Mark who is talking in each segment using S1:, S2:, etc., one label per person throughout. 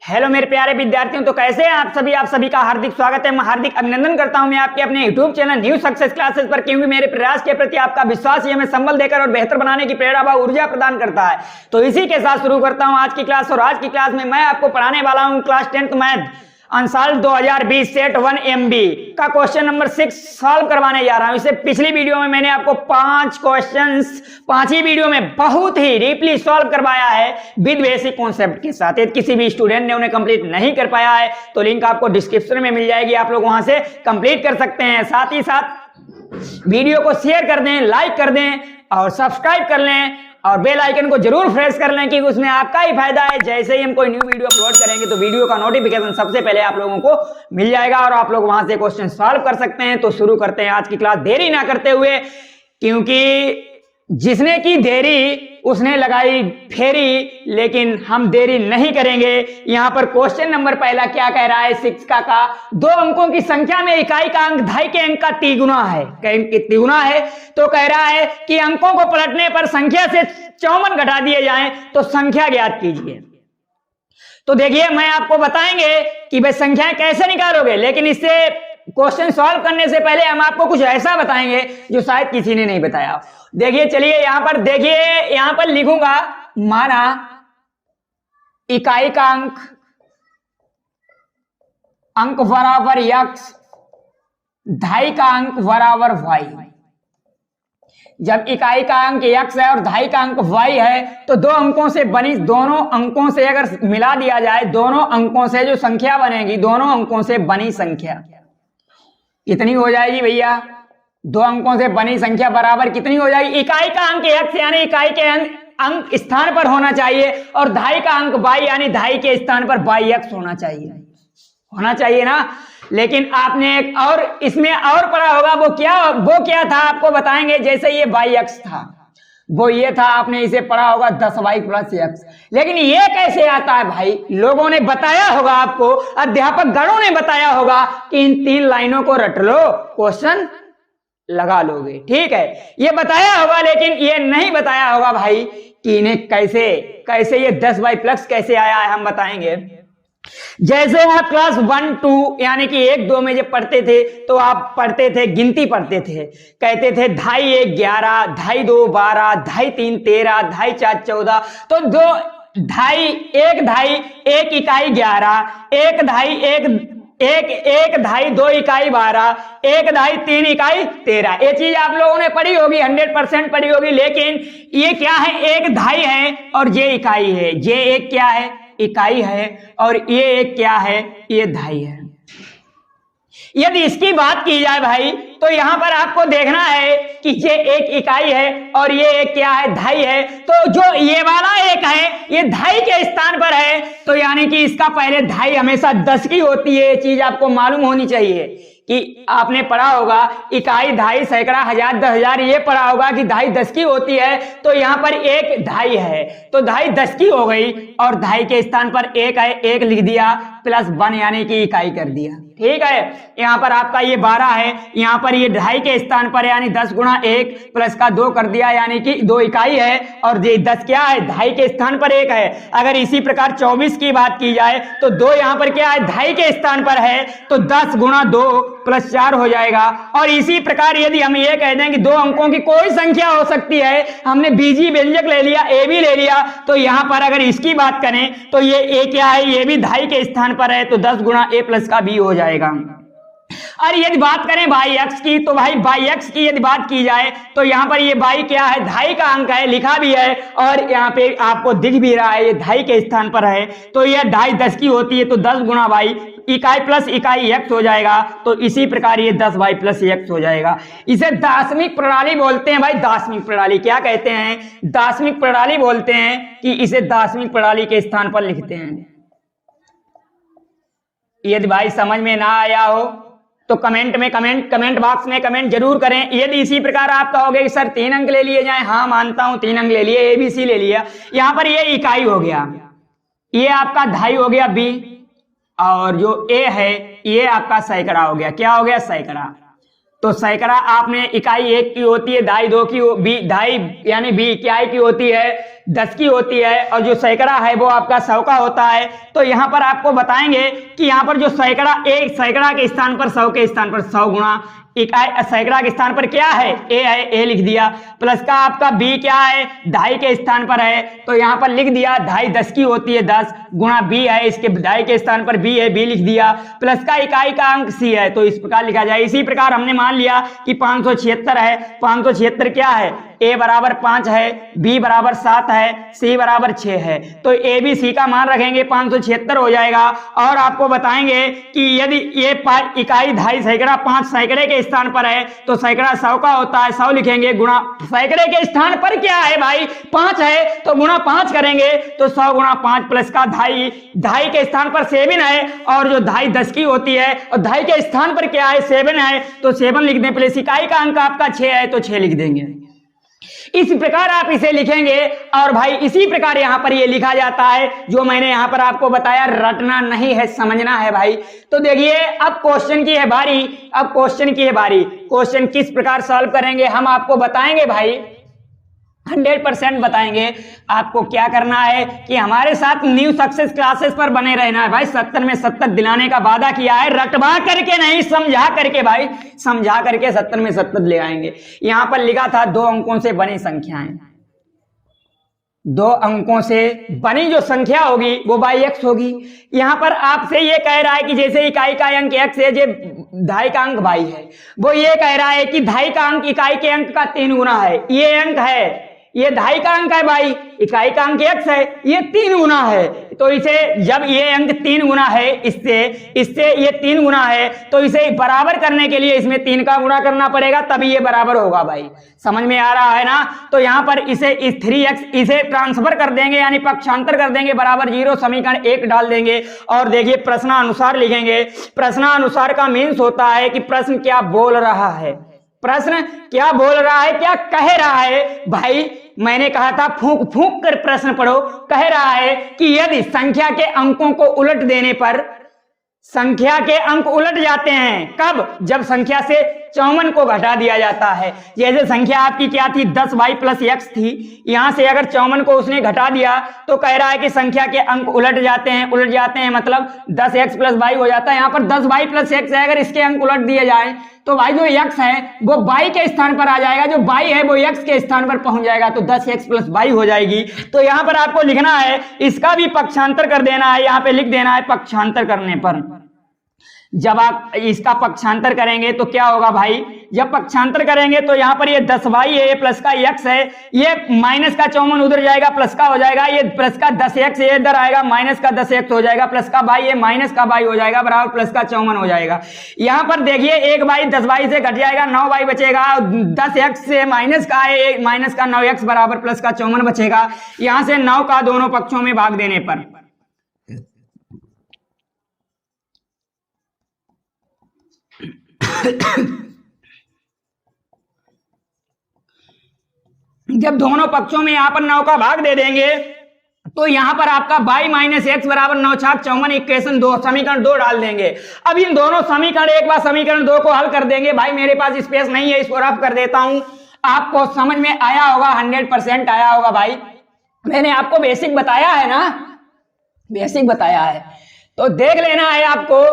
S1: Hello मेरे प्यारे विद्यार्थियों, तो कैसे हैं आप सभी का हार्दिक स्वागत है। मैं हार्दिक अभिनंदन करता हूं मैं आपके अपने YouTube channel new success classes पर, क्योंकि मेरे प्रयास के प्रति आपका विश्वास ही हमें संबल देकर और बेहतर बनाने की प्रेरणा व ऊर्जा प्रदान करता है। तो इसी के साथ शुरू करता हूं आज की क्लास। और आज की क्लास में मैं आपको पढ़ाने वाला हूं क्लास 10th मैथ अंसाल 2020 सेट 1 MB का क्वेश्चन नंबर 6 सॉल्व करवाने जा रहा हूं। इससे पिछली वीडियो में मैंने आपको 5 क्वेश्चंस 5 ही वीडियो में बहुत ही डीपली सॉल्व करवाया है विद बेसिक कॉन्सेप्ट के साथ। यदि किसी भी स्टूडेंट ने उन्हें कंप्लीट नहीं कर पाया है तो लिंक आपको डिस्क्रिप्शन में मिल जाएगी, आप लोग वहां से कंप्लीट कर सकते हैं। साथ ही साथ वीडियो को शेयर कर दें, लाइक कर दें और सब्सक्राइब कर लें और बेल आइकन को जरूर प्रेस कर लें, क्योंकि उसमें आपका ही फायदा है। जैसे ही हम कोई न्यू वीडियो अपलोड करेंगे तो वीडियो का नोटिफिकेशन सबसे पहले आप लोगों को मिल जाएगा और आप लोग वहां से क्वेश्चन सॉल्व कर सकते हैं। तो शुरू करते हैं आज की क्लास देरी ना करते हुए, क्योंकि जिसने की देरी उसने लगाई फेरी, लेकिन हम देरी नहीं करेंगे। यहां पर क्वेश्चन नंबर पहला क्या कह रहा है, 6 का 2 अंकों की संख्या में इकाई का अंक ढाई के अंक का तिगुना है। तिगुना है तो कह रहा है कि अंकों को पलटने पर संख्या से 54 घटा दिए जाएं तो संख्या ज्ञात कीजिए। तो देखिए, मैं आपको बताएंगे कि भाई संख्याएं कैसे निकालोगे, लेकिन इससे क्वेश्चन सॉल्व करने से पहले हम आपको कुछ ऐसा बताएंगे जो शायद किसी ने नहीं बताया। देखिए, चलिए यहां पर देखिए, यहां पर लिखूंगा माना इकाई का अंक बराबर x, ढाई का अंक बराबर y। जब इकाई का अंक x है और ढाई का अंक y है तो दो अंकों से बनी, दोनों अंकों से अगर मिला दिया जाए, दोनों अंकों से जो संख्या बनेगी, दोनों अंकों से बनी संख्या कितनी हो जाएगी भैया? 2 अंकों से बनी संख्या बराबर कितनी हो जाएगी? इकाई का अंक x यानी इकाई के अंक स्थान पर होना चाहिए और ढाई का अंक y यानी ढाई के स्थान पर yx होना चाहिए ना। लेकिन आपने एक और इसमें और पढ़ा होगा, वो क्या था आपको बताएंगे। जैसे ये yx था, वो ये था, आपने इसे पढ़ा होगा 10y + x। लेकिन ये कैसे आता है भाई? लोगों ने बताया होगा आपको, अध्यापक गणों ने बताया होगा कि इन 3 लाइनों को रट लो, क्वेश्चन लगा लोगे। ठीक है, ये बताया होगा, लेकिन ये नहीं बताया होगा भाई कि इन्हें कैसे ये 10y+ कैसे आया है, हम बताएंगे। जैसे आप क्लास 1 2 यानी कि 1 2 में जब पढ़ते थे तो आप पढ़ते थे, गिनती पढ़ते थे, कहते थे 2.5 1 11, 2.5 2 12, 2.5 3 13, 2.5 4 14। तो 2.5 1 इकाई 11, 1.5 2 इकाई 12, 1.5 3 इकाई 13। ये चीज आप लोगों ने पढ़ी होगी, 100% पढ़ी होगी। लेकिन ये क्या है? 1.5 है और ये इकाई है, ये एक क्या है? इकाई है, और ये एक क्या है? ये 2.5 है। यदि इसकी बात की जाए भाई तो यहां पर आपको देखना है कि ये एक इकाई है और ये एक क्या है? 2.5 है। तो जो ये वाला एक है ये 2.5 के स्थान पर है, तो यानी कि इसका पहले 2.5 हमेशा 10 की होती है। ये चीज आपको मालूम होनी चाहिए कि आपने पढ़ा होगा इकाई 2.5 सैकड़ा हजार 10,000, ये पढ़ा होगा कि 2.5 10 की होती है। तो यहाँ पर एक 2.5 है तो 2.5 10 की हो गई और 2.5 के स्थान पर एक है, एक लिख दिया +1 यानी कि इकाई कर दिया। ठीक है, यहाँ पर आपका ये 12 है, यहाँ पर ये 2.5 के स्थान पर यानी 10 × 1 प्लस का 2 कर दिया यानी कि 2 इकाई है, और ये 10 क्या है? 2.5 के स्थान पर 1 है। अगर इसी प्रकार 24 की बात की जाए तो 2 यहाँ पर क्या है? 2.5 के स्थान पर है, तो 10 × 2 + 4 हो जाएगा। और इसी प्रकार यदि हम ये कह दें कि 2 अंकों की कोई संख्या हो सकती है, हमने बीजी व्यंजक ले लिया, ए भी ले लिया, तो यहाँ पर अगर इसकी बात करें तो ये ए क्या है? ये भी 2.5 के स्थान पर है, तो 10 × a + का b हो जाएगा। और यदि बात करें yx की, तो भाई yx की यदि बात की जाए तो यहाँ पर ये y क्या है? 2.5 का अंक है, लिखा भी है और यहाँ पे आपको दिख भी रहा है, ये 2.5 के स्थान पर है। तो ये 2.5 10 की होती है, तो 10 × y, इकाई प्लस इकाई x हो जाएगा। तो इसी प्रकार ये 10y + x हो जाएगा। इसे दार्शनिक प्रणाली बोलते हैं भाई। दार्शनिक प्रणाली क्या कहते हैं? दार्शनिक प्रणाली बोलते हैं कि इसे दार्शनिक प्रणाली के स्थान पर लिखते हैं। यदि भाई समझ में ना आया हो तो कमेंट बॉक्स में कमेंट जरूर करें। यदि इसी प्रकार आप कहोगे कि सर 3 अंक ले लिए जाएं, हाँ मानता हूं 3 अंक ले लिए, ABC ले लिया, यहां पर ये इकाई हो गया, ये आपका 2.5 हो गया B, और जो A है ये आपका सैकड़ा हो गया। क्या हो गया? सैकड़ा। तो सैकड़ा आपने इकाई 1 की होती है, ढाई 2 की, बी ढाई यानी बी इकाई की होती है, 10 की होती है, और जो सैकड़ा है वो आपका 100 का होता है। तो यहाँ पर आपको बताएंगे कि यहाँ पर जो सैकड़ा, एक सैकड़ा के स्थान पर 100 के स्थान पर 100 गुणा इकाई, सैकड़ा के स्थान पर क्या है, ए है, ए लिख दिया, प्लस का आपका बी क्या है, ढाई के स्थान पर है, तो यहाँ पर लिख दिया ढाई 10 की होती है 10 गुणा बी है, इसके ढाई के स्थान पर बी है, बी लिख दिया, प्लस का इकाई का अंक सी है, तो इस प्रकार लिखा जाए। इसी प्रकार हमने मान लिया कि 576 है, 576 क्या है, ए बराबर 5 है, बी बराबर 7 है, सी बराबर 6 है, तो ए बी सी का मान रखेंगे 576 हो जाएगा। और आपको बताएंगे कि यदि ये इकाई ढाई सैकड़ा 5 सैकड़े के स्थान पर है तो सैकड़ा 100 का होता है, 100 लिखेंगे, गुणा सैकड़े के स्थान पर क्या है भाई 5 है तो गुणा 5 करेंगे, तो 100 गुणा 5 प्लस का ढाई, ढाई के स्थान पर 7 है, और जो ढाई 10 की होती है और ढाई के स्थान पर क्या है 7 है, तो 7 लिख दें, प्लस इकाई का अंक आपका 6 है तो 6 लिख देंगे। इस प्रकार आप इसे लिखेंगे। और भाई इसी प्रकार यहां पर ये लिखा जाता है, जो मैंने यहां पर आपको बताया, रटना नहीं है, समझना है भाई। तो देखिए अब क्वेश्चन की है बारी, अब क्वेश्चन की है बारी, क्वेश्चन किस प्रकार सॉल्व करेंगे हम आपको बताएंगे भाई, 100% बताएंगे। आपको क्या करना है कि हमारे साथ न्यू सक्सेस क्लासेस पर बने रहना है भाई। 70 में 70 दिलाने का वादा किया है, रटवा करके नहीं, समझा करके भाई, समझा करके 70 में 70 ले आएंगे। यहां पर लिखा था 2 अंकों से बनी संख्याएं, 2 अंकों से बनी जो संख्या होगी वो बाई एक्स होगी। यहां पर आपसे ये कह रहा है कि जैसे इकाई का अंक एक्स है, जो ढाई का अंक बाई है, वो ये कह रहा है कि ढाई का अंक इकाई के अंक का 3 गुना है। ये अंक है, ये ढाई का अंक है भाई, इकाई का अंक एक्स है, ये 3 गुना है। तो इसे जब ये अंक 3 गुना है, इससे ये 3 गुना है, तो इसे बराबर करने के लिए इसमें 3 का गुणा करना पड़ेगा, तभी ये बराबर होगा भाई। समझ में आ रहा है ना? तो यहां पर इसे इस 3x इसे ट्रांसफर कर देंगे, यानी पक्षांतर कर देंगे, बराबर 0, समीकरण 1 डाल देंगे। और देखिए प्रश्नानुसार लिखेंगे। प्रश्नानुसार का मीन्स होता है कि प्रश्न क्या बोल रहा है, प्रश्न क्या बोल रहा है, क्या कह रहा है भाई। मैंने कहा था फूंक फूंक कर प्रश्न पढ़ो। कह रहा है कि यदि संख्या के अंकों को उलट देने पर, संख्या के अंक उलट जाते हैं, कब? जब संख्या से 54 को घटा दिया जाता है। जैसे संख्या आपकी क्या थी, 10y प्लस एक्स थी, यहां से अगर 54 को उसने घटा दिया तो कह रहा है कि संख्या के अंक उलट जाते हैं। उलट जाते हैं मतलब 10x प्लस y हो जाता है। यहां पर 10y प्लस एक्स है, अगर इसके अंक उलट दिए जाए तो भाई जो x है वो y के स्थान पर आ जाएगा, जो y है वो x के स्थान पर पहुंच जाएगा, तो 10x प्लस y हो जाएगी। तो यहां पर आपको लिखना है, इसका भी पक्षांतर कर देना है, यहां पे लिख देना है पक्षांतर करने पर। जब आप इसका पक्षांतर करेंगे तो क्या होगा भाई, जब पक्षांतर करेंगे तो यहां पर ये 10y है, ये प्लस का x है, ये माइनस का 54 उधर जाएगा, प्लस का हो जाएगा, ये प्लस का 10x ये इधर आएगा, माइनस का 10x हो जाएगा, प्लस का y ये माइनस का y हो जाएगा, बराबर प्लस का 54 हो जाएगा। यहां पर देखिए 1y 10y से घट जाएगा, 9y बचेगा, 10x से माइनस का है, माइनस का 9x बराबर प्लस का 54 बचेगा। यहां से 9 का दोनों पक्षों में भाग देने पर जब दोनों पक्षों में यहां पर 9 का भाग दे देंगे तो यहां पर आपका y माइनस एक्स बराबर 9 छाक 54, इक्वेशन 2, समीकरण 2 डाल देंगे। अब इन दोनों समीकरण एक बार समीकरण 2 को हल कर देंगे। भाई मेरे पास स्पेस नहीं है, इसको रफ कर देता हूं। आपको समझ में आया होगा, 100% आया होगा भाई। मैंने आपको बेसिक बताया है ना, बेसिक बताया है, तो देख लेना है आपको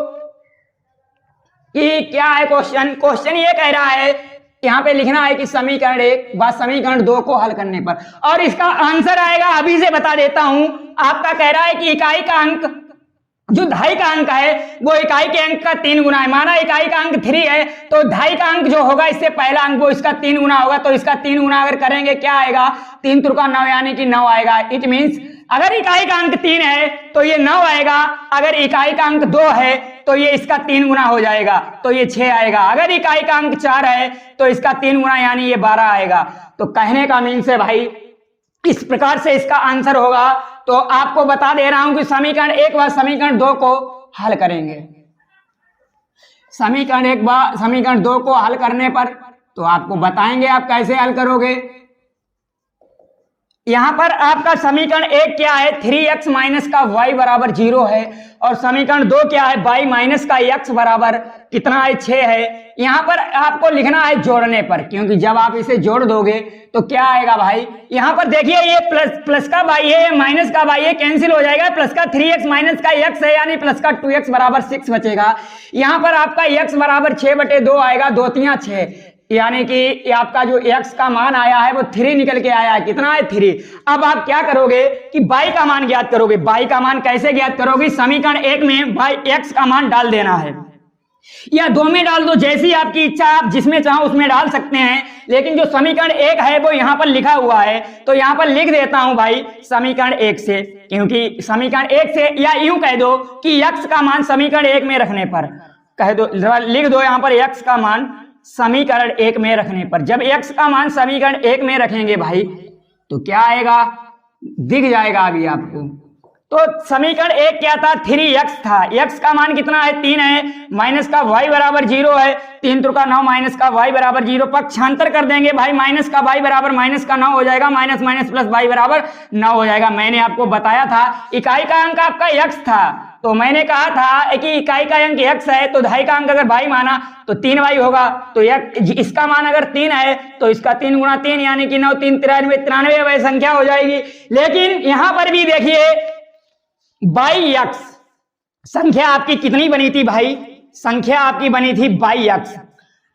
S1: कि क्या है क्वेश्चन। क्वेश्चन ये कह रहा है, यहां पे लिखना है कि समीकरण 1 बाद समीकरण 2 को हल करने पर, और इसका आंसर आएगा, अभी से बता देता हूं। आपका कह रहा है कि इकाई का अंक जो ढाई का अंक है वो इकाई के अंक का 3 गुना है। माना इकाई का अंक 3 है तो ढाई का अंक जो होगा इससे पहला अंक वो इसका 3 गुना होगा, तो इसका 3 गुना अगर करेंगे क्या आएगा, 3 त्रिका 9 यानी कि 9 आएगा। इट मीन्स अगर इकाई का अंक 3 है तो ये 9 आएगा, अगर इकाई का अंक 2 है तो ये इसका 3 गुना हो जाएगा, तो ये 6 आएगा। अगर इकाई का अंक 4 है तो इसका 3 गुना यानी ये 12 आएगा। तो कहने का मीन्स है भाई इस प्रकार से इसका आंसर होगा। तो आपको बता दे रहा हूं कि समीकरण 1 बार समीकरण 2 को हल करेंगे। समीकरण 1 बार समीकरण 2 को हल करने पर तो आपको बताएंगे आप कैसे हल करोगे। यहां पर आपका समीकरण एक क्या है, 3x माइनस का y बराबर 0 है, और समीकरण दो क्या है, y माइनस का x बराबर कितना है, 6 है। यहां पर आपको लिखना है जोड़ने पर, क्योंकि जब आप इसे जोड़ दोगे तो क्या आएगा भाई, यहां पर देखिए ये प्लस का y है, माइनस का y है, कैंसिल हो जाएगा, प्लस का 3x माइनस का x है, यानी प्लस का 2x बराबर 6 बचेगा। यहां पर आपका x बराबर 6/2 आएगा, 2 3 6, यानी कि आपका जो x का मान आया है वो 3 निकल के आया है, कितना है, 3। अब आप क्या करोगे कि y का मान ज्ञात करोगे। y का मान कैसे ज्ञात करोगे, समीकरण एक में x का मान डाल देना है, या दो में डाल दो, जैसी आपकी इच्छा, आप जिसमें चाहो उसमें डाल सकते हैं, लेकिन जो समीकरण एक है वो यहां पर लिखा हुआ है, तो यहां पर लिख देता हूं भाई समीकरण एक से, क्योंकि समीकरण एक से, या यूं कह दो कि x का मान समीकरण एक में रखने पर, कह दो, लिख दो यहां पर x का मान समीकरण एक में रखने पर। जब x का मान समीकरण एक में रखेंगे भाई तो क्या आएगा, दिख जाएगा अभी आपको। तो समीकरण एक क्या था, 3x था, x का मान कितना है, 3 है, माइनस का y बराबर 0 है, 3 3 9, माइनस का y बराबर 0, पक्षांतर कर देंगे भाई, माइनस का y बराबर माइनस का 9 हो जाएगा, माइनस माइनस प्लस y बराबर 9 हो जाएगा। मैंने आपको बताया था इकाई का अंक आपका x था, तो मैंने कहा था कि इकाई का अंक x है, तो ढाई का अंक अगर y माना तो 3y होगा, तो इसका मान अगर 3 है तो इसका 3 गुणा 3 यानी कि 9 3 93 वह संख्या हो जाएगी। लेकिन यहां पर भी देखिए x संख्या आपकी कितनी बनी थी भाई, संख्या आपकी बनी थी x,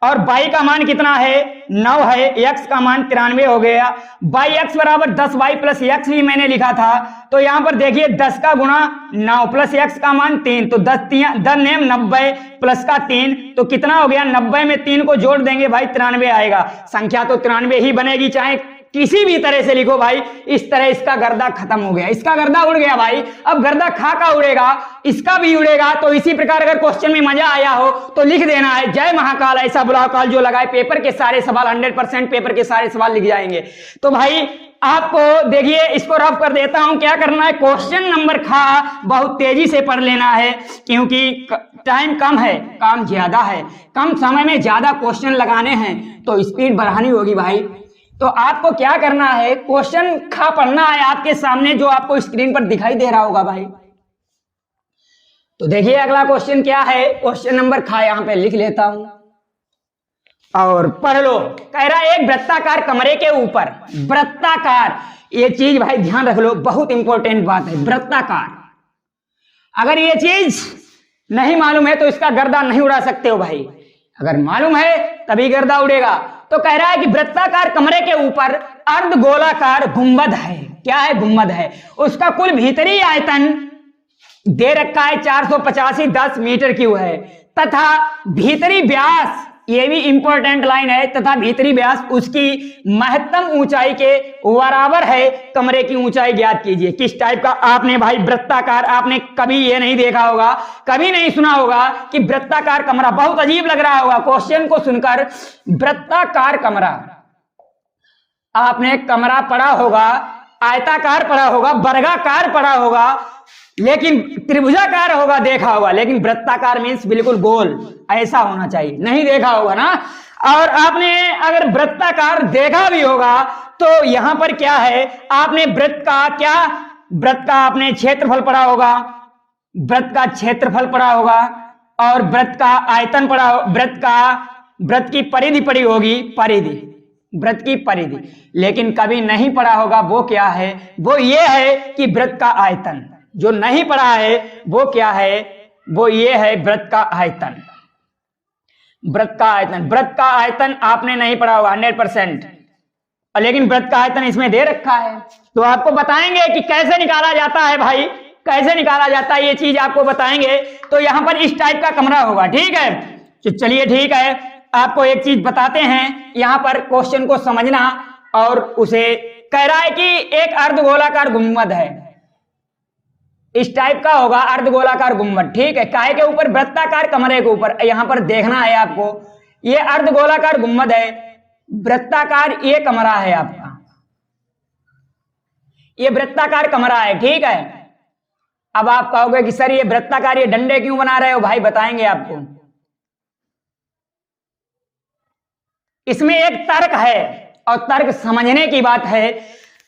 S1: और y का मान कितना है, 9 है, x का मान 93 हो गया। x बराबर 10y प्लस x भी मैंने लिखा था, तो यहां पर देखिए 10 का गुणा 9 प्लस x का मान 3, तो 10 नेम 90 प्लस का 3, तो कितना हो गया, 90 में 3 को जोड़ देंगे भाई 93 आएगा। संख्या तो 93 ही बनेगी, चाहे किसी भी तरह से लिखो भाई। इस तरह इसका गर्दा खत्म हो गया, इसका गर्दा उड़ गया भाई। अब गर्दा खा का उड़ेगा, इसका भी उड़ेगा। तो इसी प्रकार अगर क्वेश्चन में मजा आया हो तो लिख देना है, जय महाकाल ऐसा बुरा काल जो लगाए, पेपर के सारे सवाल 100% पेपर के सारे सवाल लिख जाएंगे। तो भाई आपको देखिए इसको रफ कर देता हूं, क्या करना है, क्वेश्चन नंबर खा बहुत तेजी से पढ़ लेना है, क्योंकि टाइम कम है, काम ज्यादा है, कम समय में ज्यादा क्वेश्चन लगाने हैं, तो स्पीड बढ़ानी होगी भाई। तो आपको क्या करना है, क्वेश्चन खा पढ़ना है आपके सामने, जो आपको स्क्रीन पर दिखाई दे रहा होगा भाई। तो देखिए अगला क्वेश्चन क्या है, क्वेश्चन नंबर खा यहां पे लिख लेता हूं और पढ़ लो। कह रहा है एक वृत्ताकार कमरे के ऊपर, वृत्ताकार, ये चीज भाई ध्यान रख लो, बहुत इंपॉर्टेंट बात है, वृत्ताकार। अगर ये चीज नहीं मालूम है तो इसका गर्दा नहीं उड़ा सकते हो भाई, अगर मालूम है तभी गर्दा उड़ेगा। तो कह रहा है कि वृत्ताकार कमरे के ऊपर अर्धगोलाकार गुंबद है, क्या है, गुंबद है, उसका कुल भीतरी आयतन दे रखा है 485 मीटर क्यूब है, तथा भीतरी व्यास, ये भी इंपॉर्टेंट लाइन है, तथा भीतरी व्यास उसकी महत्तम ऊंचाई के बराबर है, कमरे की ऊंचाई ज्ञात कीजिए। किस टाइप का, आपने भाई वृत्ताकार, आपने कभी ये नहीं देखा होगा, कभी नहीं सुना होगा कि वृत्ताकार कमरा, बहुत अजीब लग रहा होगा क्वेश्चन को सुनकर। वृत्ताकार कमरा, आपने कमरा पढ़ा होगा, आयताकार पढ़ा होगा, वर्गाकार पढ़ा होगा, लेकिन त्रिभुजाकार होगा देखा होगा, लेकिन वृत्ताकार मीन्स बिल्कुल गोल, ऐसा होना चाहिए, नहीं देखा होगा ना। और आपने अगर वृत्ताकार देखा भी होगा तो यहां पर क्या है, आपने वृत्त का क्या, वृत्त का आपने क्षेत्रफल पढ़ा होगा, वृत्त का क्षेत्रफल पढ़ा होगा, और वृत्त का आयतन पढ़ा, वृत्त की परिधि पढ़ी होगी, परिधि, वृत्त की परिधि, लेकिन कभी नहीं पढ़ा होगा वो क्या है, वो ये है कि वृत्त का आयतन। जो नहीं पढ़ा है वो क्या है, वो ये है वृत्त का आयतन, वृत्त का आयतन। वृत्त का आयतन आपने नहीं पढ़ा होगा 100%, लेकिन वृत्त का आयतन इसमें दे रखा है। तो आपको बताएंगे कि कैसे निकाला जाता है भाई, कैसे निकाला जाता है, ये चीज आपको बताएंगे। तो यहां पर इस टाइप का कमरा होगा, ठीक है। तो चलिए ठीक है, आपको एक चीज बताते हैं, यहां पर क्वेश्चन को समझना, और उसे कह रहा है कि एक अर्धगोलाकार गुंबद है, इस टाइप का होगा अर्धगोलाकार गुंबद, ठीक है, काहे के ऊपर, वृत्ताकार कमरे के ऊपर। यहां पर देखना है आपको, ये अर्धगोलाकार गुंबद है, वृत्ताकार ये कमरा है आपका, ये वृत्ताकार कमरा है, ठीक है। अब आप कहोगे कि सर ये वृत्ताकार, ये डंडे क्यों बना रहे हो भाई, बताएंगे आपको। इसमें एक तर्क है, और तर्क समझने की बात है।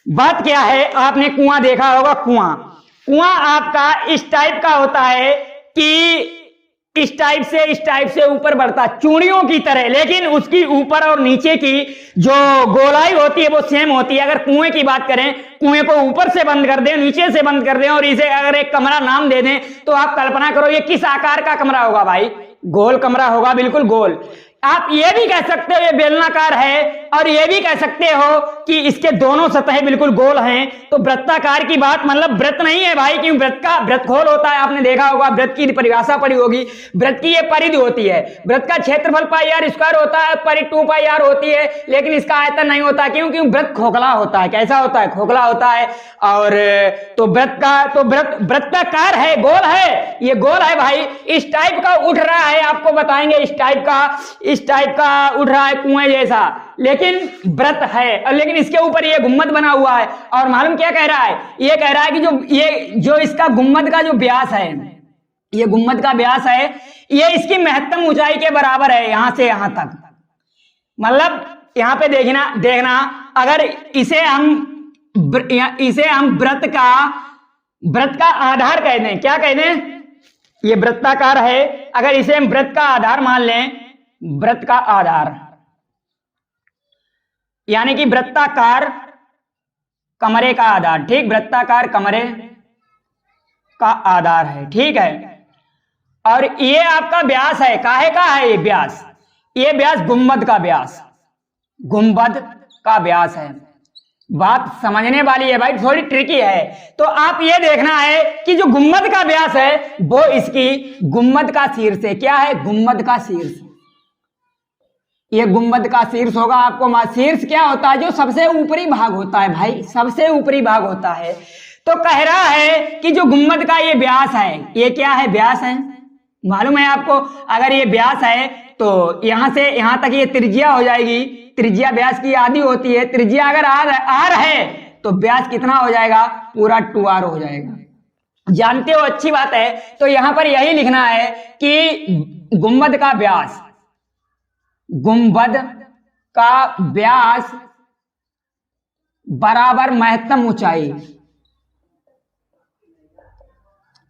S1: बात क्या है, आपने कुआं देखा होगा, कुआं कुआं आपका इस टाइप का होता है कि इस टाइप से ऊपर बढ़ता चूड़ियों की तरह, लेकिन उसकी ऊपर और नीचे की जो गोलाई होती है वो सेम होती है। अगर कुएं की बात करें, कुएं को ऊपर से बंद कर दें, नीचे से बंद कर दें और इसे अगर एक कमरा नाम दे दें, तो आप कल्पना करो ये किस आकार का कमरा होगा भाई, गोल कमरा होगा, बिल्कुल गोल। आप ये भी कह सकते हो ये बेलनाकार है, और ये भी कह सकते हो कि इसके दोनों सतहें बिल्कुल गोल हैं। तो वृत्ताकार की बात मतलब वृत्त नहीं है भाई, क्यों वृत्त गोल होता है, आपने देखा होगा, वृत्त की परिभाषा पढ़ी होगी। वृत्त की ये परिधि होती है, वृत्त का क्षेत्रफल पाई आर स्क्वायर होता है, परिधि 2 पाई आर होती है, लेकिन इसका आयतन नहीं होता, क्योंकि वृत्त खोखला होता है। कैसा होता है? खोखला होता है। और तो वृत्ताकार है, गोल है, ये गोल है भाई, इस टाइप का उठ रहा है, आपको बताएंगे इस टाइप का उठ रहा है कुएं जैसा, लेकिन वृत्त है, और लेकिन इसके ऊपर ये गुम्मद बना हुआ है। और मालूम क्या कह रहा है? ये कह रहा है कि जो इसका गुम्मद का जो व्यास है, ये गुम्मद का व्यास है, ये इसकी महत्तम ऊंचाई के बराबर है, यहां से यहां तक। मतलब यहां पे देखना अगर इसे हम वृत्त का आधार कह दें, क्या कह दें? ये वृत्ताकार है, अगर इसे हम वृत्त का आधार मान लें, वृत्त का आधार यानी कि वृत्ताकार कमरे का आधार, ठीक, वृत्ताकार कमरे का आधार है, ठीक है। और ये आपका व्यास है, काहे का है ये व्यास? ये व्यास गुंबद का व्यास, गुंबद का व्यास है। बात समझने वाली है भाई, थोड़ी ट्रिकी है। तो आप ये देखना है कि जो गुंबद का व्यास है वो इसकी गुंबद का शीर्ष है। क्या है? गुंबद का शीर्ष। ये गुंबद का शीर्ष होगा। आपको शीर्ष क्या होता है? जो सबसे ऊपरी भाग होता है भाई, सबसे ऊपरी भाग होता है। तो कह रहा है कि जो गुंबद का ये व्यास है, ये क्या है? व्यास है। मालूम है आपको, अगर ये व्यास है तो यहां से यहां तक ये त्रिज्या हो जाएगी। त्रिज्या व्यास की आधी होती है। त्रिज्या अगर आर है तो व्यास कितना हो जाएगा? पूरा 2r हो जाएगा। जानते हो, अच्छी बात है। तो यहां पर यही लिखना है कि गुंबद का व्यास, गुंबद का व्यास बराबर महत्तम ऊंचाई।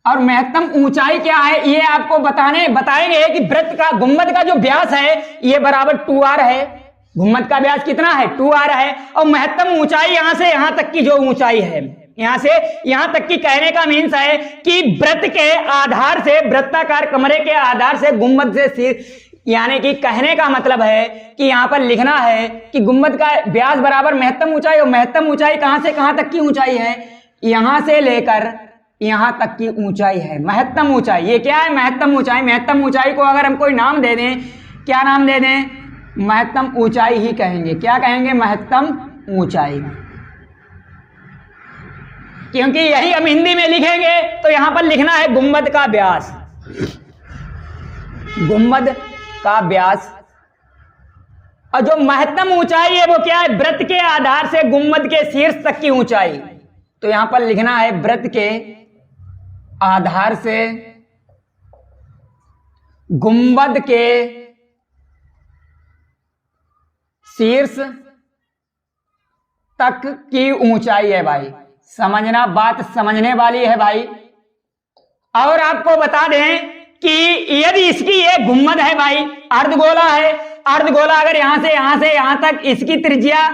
S1: और महत्तम ऊंचाई क्या है ये आपको बताएंगे कि वृत्त का, गुंबद का जो व्यास है ये बराबर 2r है। गुंबद का व्यास कितना है? 2r है। और महत्तम ऊंचाई यहां से यहां तक की जो ऊंचाई है, यहां से यहां तक की, कहने का मीन्स है कि वृत्त के आधार से, वृत्ताकार कमरे के आधार से गुंबद से सिर, यानी कि कहने का मतलब है कि यहां पर लिखना है कि गुंबद का व्यास बराबर महत्तम ऊंचाई। और महत्तम ऊंचाई कहां से कहां तक की ऊंचाई है? यहां से लेकर यहां तक की ऊंचाई है महत्तम ऊंचाई। ये क्या है? महत्तम ऊंचाई। महत्तम ऊंचाई को अगर हम कोई नाम दे दें, क्या नाम दे दें? महत्तम ऊंचाई ही कहेंगे। क्या कहेंगे? महत्तम ऊंचाई। क्योंकि यही हम हिंदी में लिखेंगे तो यहां पर लिखना है गुंबद का व्यास, गुंबद का व्यास। और जो महत्तम ऊंचाई है वो क्या है? वृत्त के आधार से गुंबद के शीर्ष तक की ऊंचाई। तो यहां पर लिखना है वृत्त के आधार से गुंबद के शीर्ष तक की ऊंचाई है भाई। समझना, बात समझने वाली है भाई। और आपको बता दें कि यदि इसकी ये गुंबद है भाई, अर्धगोला है, अर्धगोला अगर यहां से यहां तक इसकी त्रिज्या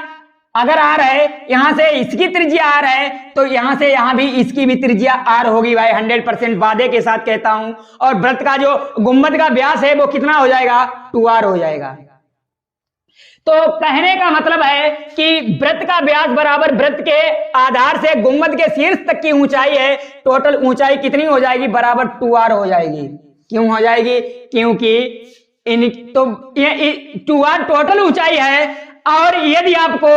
S1: अगर r है, यहां से इसकी त्रिज्या r है, तो यहां से यहां भी इसकी भी त्रिज्या r होगी भाई। 100% वादे के साथ कहता हूं। और वृत्त का जो गुंबद का व्यास है वो कितना हो जाएगा? 2r हो जाएगा। तो कहने का मतलब है कि वृत्त का व्यास बराबर वृत्त के आधार से गुंबद के शीर्ष तक की ऊंचाई है। टोटल ऊंचाई कितनी हो जाएगी? बराबर 2r हो जाएगी। क्यों हो जाएगी? क्योंकि ये 2r टोटल ऊंचाई है। और यदि आपको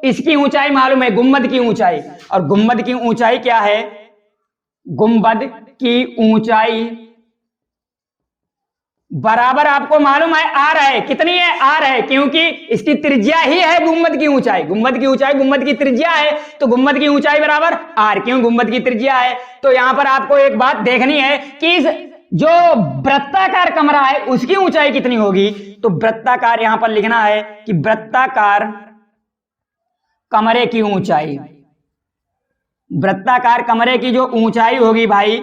S1: इसकी ऊंचाई मालूम है, गुंबद की ऊंचाई, और गुंबद की ऊंचाई क्या है? गुंबद की ऊंचाई बराबर आपको मालूम है r है। कितनी है? r है, क्योंकि इसकी त्रिज्या ही है गुंबद की ऊंचाई। गुंबद की ऊंचाई गुंबद की त्रिज्या है, तो गुंबद की ऊंचाई बराबर r। क्यों? गुंबद की त्रिज्या है। तो यहां पर आपको एक बात देखनी है कि जो वृत्ताकार कमरा है उसकी ऊंचाई कितनी होगी। तो वृत्ताकार यहां पर लिखना है कि वृत्ताकार कमरे की ऊंचाई, वृत्ताकार कमरे की जो ऊंचाई होगी भाई,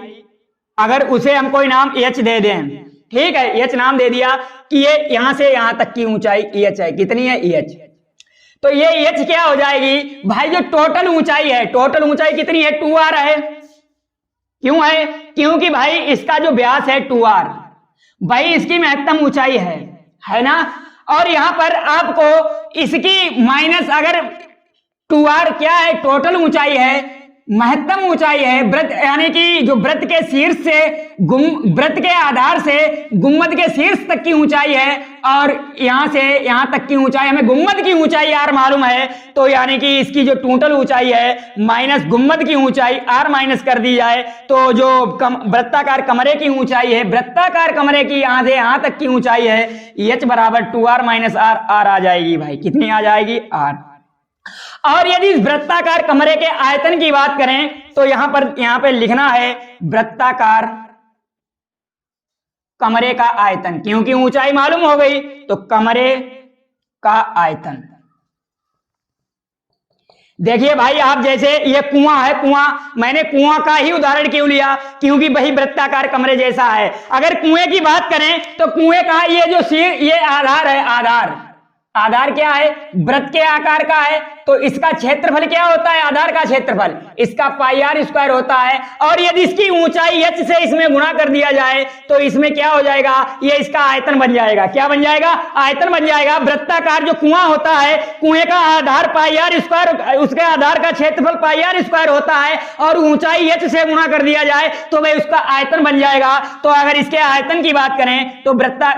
S1: अगर उसे हम कोई नाम h दे दें, ठीक है, h नाम दे दिया कि ये यहां से यहां तक की ऊंचाई h है, कितनी है h, तो ये h क्या हो जाएगी भाई, जो टोटल ऊंचाई है, टोटल ऊंचाई कितनी है 2r है। क्यों है? क्योंकि भाई इसका जो व्यास है 2r, भाई इसकी महत्तम ऊंचाई है ना। और यहां पर आपको इसकी माइनस, अगर 2r क्या है, टोटल ऊंचाई है, महत्तम ऊंचाई है वृत्त, यानी कि जो वृत्त के शीर्ष से वृत्त के आधार से गुम्मद के शीर्ष तक की ऊंचाई है, और यहां से यहां तक की ऊंचाई, हमें गुम्मद की ऊंचाई r मालूम है, तो यानी कि इसकी जो टोटल ऊंचाई है माइनस गुम्मद की ऊंचाई r माइनस कर दी जाए, तो जो वृत्ताकार कमरे की ऊंचाई है, वृत्ताकार कमरे की यहां से यहां तक की ऊंचाई है h बराबर 2r माइनस r, r आ जाएगी भाई, कितनी आ जाएगी r। और यदि इस वृत्ताकार कमरे के आयतन की बात करें तो यहां पे लिखना है वृत्ताकार कमरे का आयतन, क्योंकि ऊंचाई मालूम हो गई तो कमरे का आयतन। देखिए भाई, आप जैसे ये कुआं है, कुआं, मैंने कुआं का ही उदाहरण क्यों लिया, क्योंकि वही वृत्ताकार कमरे जैसा है। अगर कुएं की बात करें तो कुएं का ये जो ये आधार है, आधार क्या है, वृत्त के आकार का है, तो इसका क्षेत्रफल क्या होता है, आधार का क्षेत्रफल, इसका पाई आर स्क्वायर होता है। और यदि इसकी ऊंचाई h से इसमें गुणा कर दिया जाए तो इसमें क्या हो जाएगा, ये इसका आयतन बन जाएगा। क्या बन जाएगा? आयतन बन जाएगा। वृत्ताकार जो कुआं होता है, कुएं का आधार पाई आर स्क्वायर, उसके आधार का क्षेत्रफल पाई आर स्क्वायर होता है, और ऊंचाई h से गुणा कर दिया जाए तो वह उसका आयतन बन जाएगा। तो अगर इसके आयतन की बात करें तो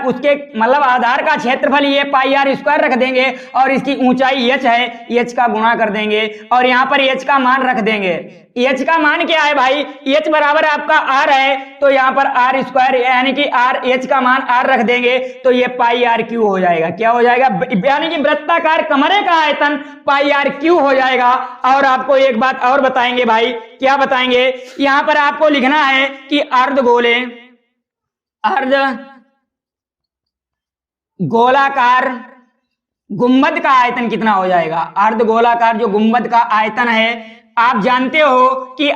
S1: उसके मतलब आधार का क्षेत्रफल ये पाई आर स्क्वायर रख देंगे, और इसकी ऊंचाई h है, h का गुणा कर देंगे, और यहां पर h का मान रख देंगे। h का मान क्या है भाई, h बराबर आपका r है, तो यहां पर r स्क्वायर यानी कि r, h का मान r रख देंगे, तो ये पाई आर क्यू हो जाएगा। क्या हो जाएगा? यानी कि वृत्ताकार कमरे का आयतन पाई आर क्यू हो जाएगा। और आपको एक बात और बताएंगे भाई, क्या बताएंगे, यहां पर आपको लिखना है कि अर्धगोले, अर्धगोलाकार गुंबद का आयतन कितना हो जाएगा। अर्धगोलाकार जो गुंबद का आयतन है, आप जानते हो कि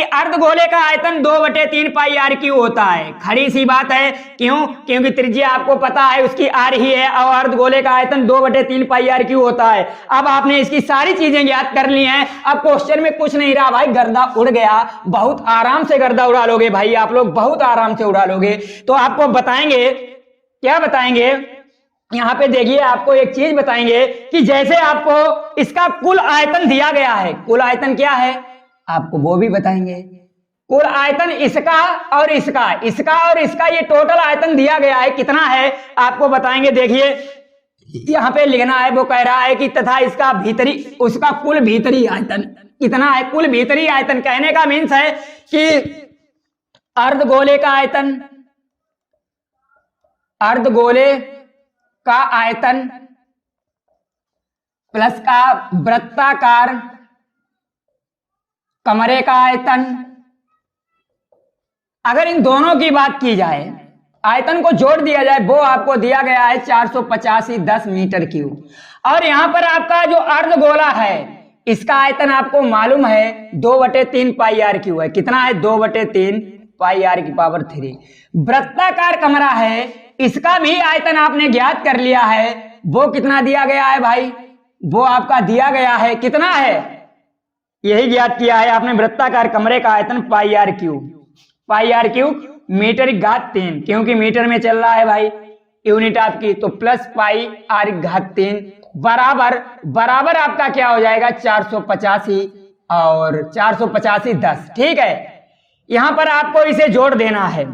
S1: अर्धगोले का आयतन 2/3 पाई आर क्यू होता है। खरी सी बात है, क्यों? क्योंकि त्रिज्या आपको पता है उसकी आर ही है, और अर्धगोले का आयतन 2/3 पाई आर क्यू होता है। अब आपने इसकी सारी चीजें याद कर ली हैं, अब क्वेश्चन में कुछ नहीं रहा भाई, गर्दा उड़ गया। बहुत आराम से गर्दा उड़ा लोगे भाई, आप लोग बहुत आराम से उड़ा लोगे। तो आपको बताएंगे, क्या बताएंगे, यहां पे देखिए आपको एक चीज बताएंगे कि जैसे आपको इसका कुल आयतन दिया गया है, कुल आयतन क्या है आपको वो भी बताएंगे। कुल आयतन इसका और इसका और इसका ये टोटल आयतन दिया गया है, कितना है आपको बताएंगे। देखिए यहां पे लिखना है, वो कह रहा है कि तथा इसका भीतरी, उसका कुल भीतरी आयतन कितना है। कुल भीतरी आयतन कहने का मीन्स है कि अर्धगोले का आयतन, अर्धगोले का आयतन प्लस का वृत्ताकार कमरे का आयतन, अगर इन दोनों की बात की जाए, आयतन को जोड़ दिया जाए, वो आपको दिया गया है 485 मीटर क्यूब। और यहां पर आपका जो अर्धगोला है, इसका आयतन आपको मालूम है 2/3 पाई आर क्यू है। कितना है? 2/3 पाई आर की पावर 3। वृत्ताकार कमरा है, इसका भी आयतन आपने ज्ञात कर लिया है, वो कितना दिया गया है भाई, वो आपका दिया गया है, कितना है यही ज्ञात किया है आपने। वृत्ताकार कमरे का आयतन पाई आर क्यूब मीटर की घात 3, क्योंकि मीटर में चल रहा है भाई यूनिट आपकी, तो प्लस पाई आर की घात 3 बराबर आपका क्या हो जाएगा 485 और 485 10। ठीक है, यहां पर आपको इसे जोड़ देना है।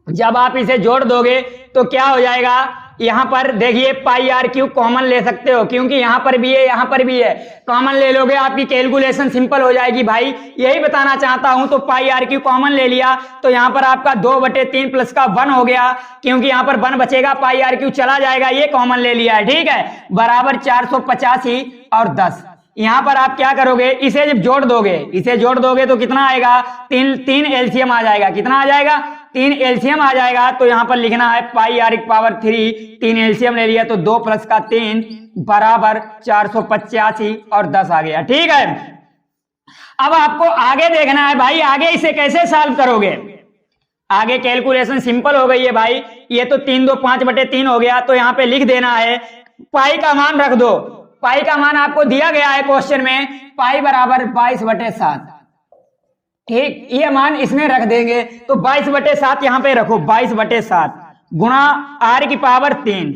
S1: जब आप इसे जोड़ दोगे तो क्या हो जाएगा, यहां पर देखिए पाई आर क्यू कॉमन ले सकते हो, क्योंकि यहां पर भी है यहां पर भी है, कॉमन ले लोगे आपकी कैलकुलेशन सिंपल हो जाएगी भाई, यही बताना चाहता हूं। तो पाई आर क्यू कॉमन ले लिया तो यहां पर आपका 2/3 प्लस का 1 हो गया, क्योंकि यहां पर 1 बचेगा, पाई आर क्यू चला जाएगा, ये कॉमन ले लिया है। ठीक है, बराबर 485 और 10। यहां पर आप क्या करोगे, इसे जब जोड़ दोगे तो कितना आएगा, 3 एलसीएम आ जाएगा। कितना आ जाएगा? 3 एलसीएम आ जाएगा। तो यहां पर लिखना है पाई आर की पावर 3, 3 एलसीएम ले लिया तो 2 प्लस का 3 बराबर 485 और 10 आ गया। ठीक है, अब आपको आगे देखना है भाई, आगे इसे कैसे सॉल्व करोगे। आगे कैलकुलेशन सिंपल हो गई है भाई, ये तो 3 2 5/3 हो गया, तो यहां पे लिख देना है पाई का मान रख दो। पाई का मान आपको दिया गया है क्वेश्चन में, पाई बराबर 22/7। ठीक, ये मान इसमें रख देंगे तो 22/7 यहां पे रखो, 22/7 गुणा r की पावर 3।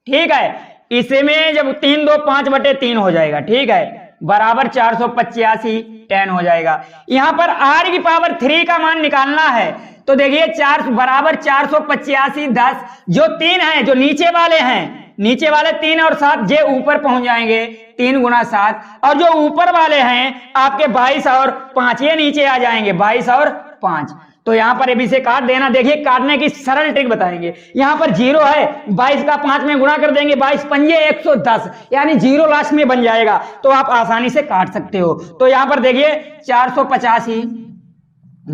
S1: ठीक है, इसमें जब 3 2 5/3 हो जाएगा, ठीक है, बराबर 485 10 हो जाएगा। यहां पर r की पावर 3 का मान निकालना है, तो देखिए 4 बराबर 485 10, जो 3 है जो नीचे वाले हैं, नीचे वाले 3 और 7 जे ऊपर पहुंच जाएंगे, 3 गुणा 7, और जो ऊपर वाले हैं आपके 22 और 5 ये नीचे आ जाएंगे, 22 और 5। तो यहां पर अभी से काट देना। देखिए काटने की सरल ट्रिक बताएंगे। यहां पर 0 है, 22 का 5 में गुणा कर देंगे, 22 पंजे 110, यानी 0 लास्ट में बन जाएगा, तो आप आसानी से काट सकते हो। तो यहां पर देखिए 485